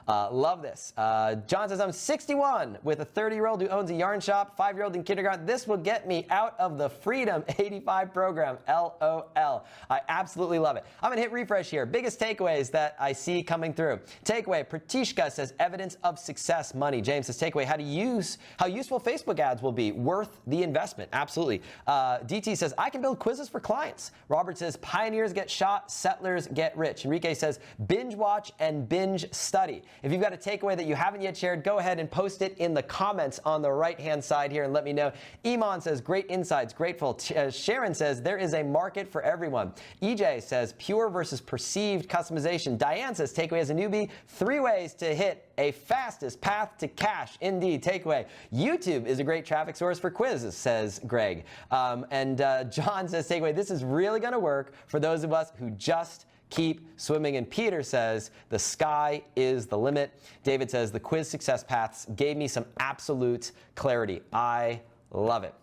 Love this. John says, I'm 61 with a 30-year-old who owns a yarn shop, 5-year-old in kindergarten. This will get me out of the Freedom 85 program. LOL. I absolutely love it. I'm going to hit refresh here. Biggest takeaways that I see coming through. Takeaway, Pratishka says, evidence of success, money. James says, takeaway, how useful Facebook ads will be, worth the investment. Absolutely. DT says, I can build quizzes for clients. Robert says, pioneers get shot, settlers get rich. Enrique says, binge watch and binge study. If you've got a takeaway that you haven't yet shared, go ahead and post it in the comments on the right-hand side here and let me know. Iman says, great insights, grateful. Sharon says, there is a market for everyone. EJ says, pure versus perceived customization. Diane says, takeaway as a newbie, 3 ways to hit a fastest path to cash. Indeed, takeaway. YouTube is a great traffic source for quizzes, says Greg. And John says, takeaway, this is really going to work for those of us who just keep swimming. And Peter says, the sky is the limit. David says, the quiz success paths gave me some absolute clarity. I love it.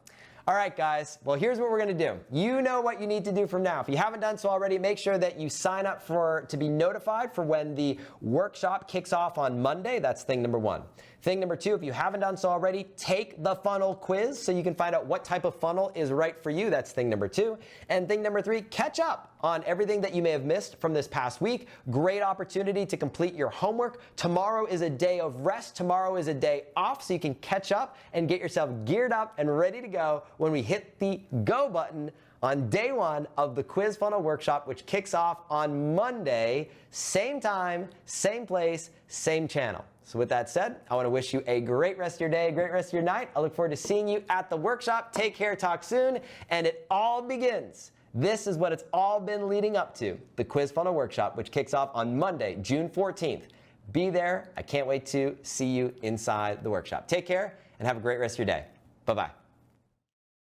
All right, guys. Well, here's what we're going to do. You know what you need to do from now. If you haven't done so already, make sure that you sign up to be notified for when the workshop kicks off on Monday. That's thing number 1. Thing number 2, if you haven't done so already, take the funnel quiz so you can find out what type of funnel is right for you. That's thing number 2. And thing number 3, catch up on everything that you may have missed from this past week. Great opportunity to complete your homework. Tomorrow is a day of rest. Tomorrow is a day off, so you can catch up and get yourself geared up and ready to go when we hit the go button on day 1 of the Quiz Funnel Workshop, which kicks off on Monday, same time, same place, same channel. So with that said, I want to wish you a great rest of your day, a great rest of your night. I look forward to seeing you at the workshop. Take care, talk soon, and it all begins. This is what it's all been leading up to, the Quiz Funnel Workshop, which kicks off on Monday, June 14th. Be there. I can't wait to see you inside the workshop. Take care and have a great rest of your day. Bye-bye.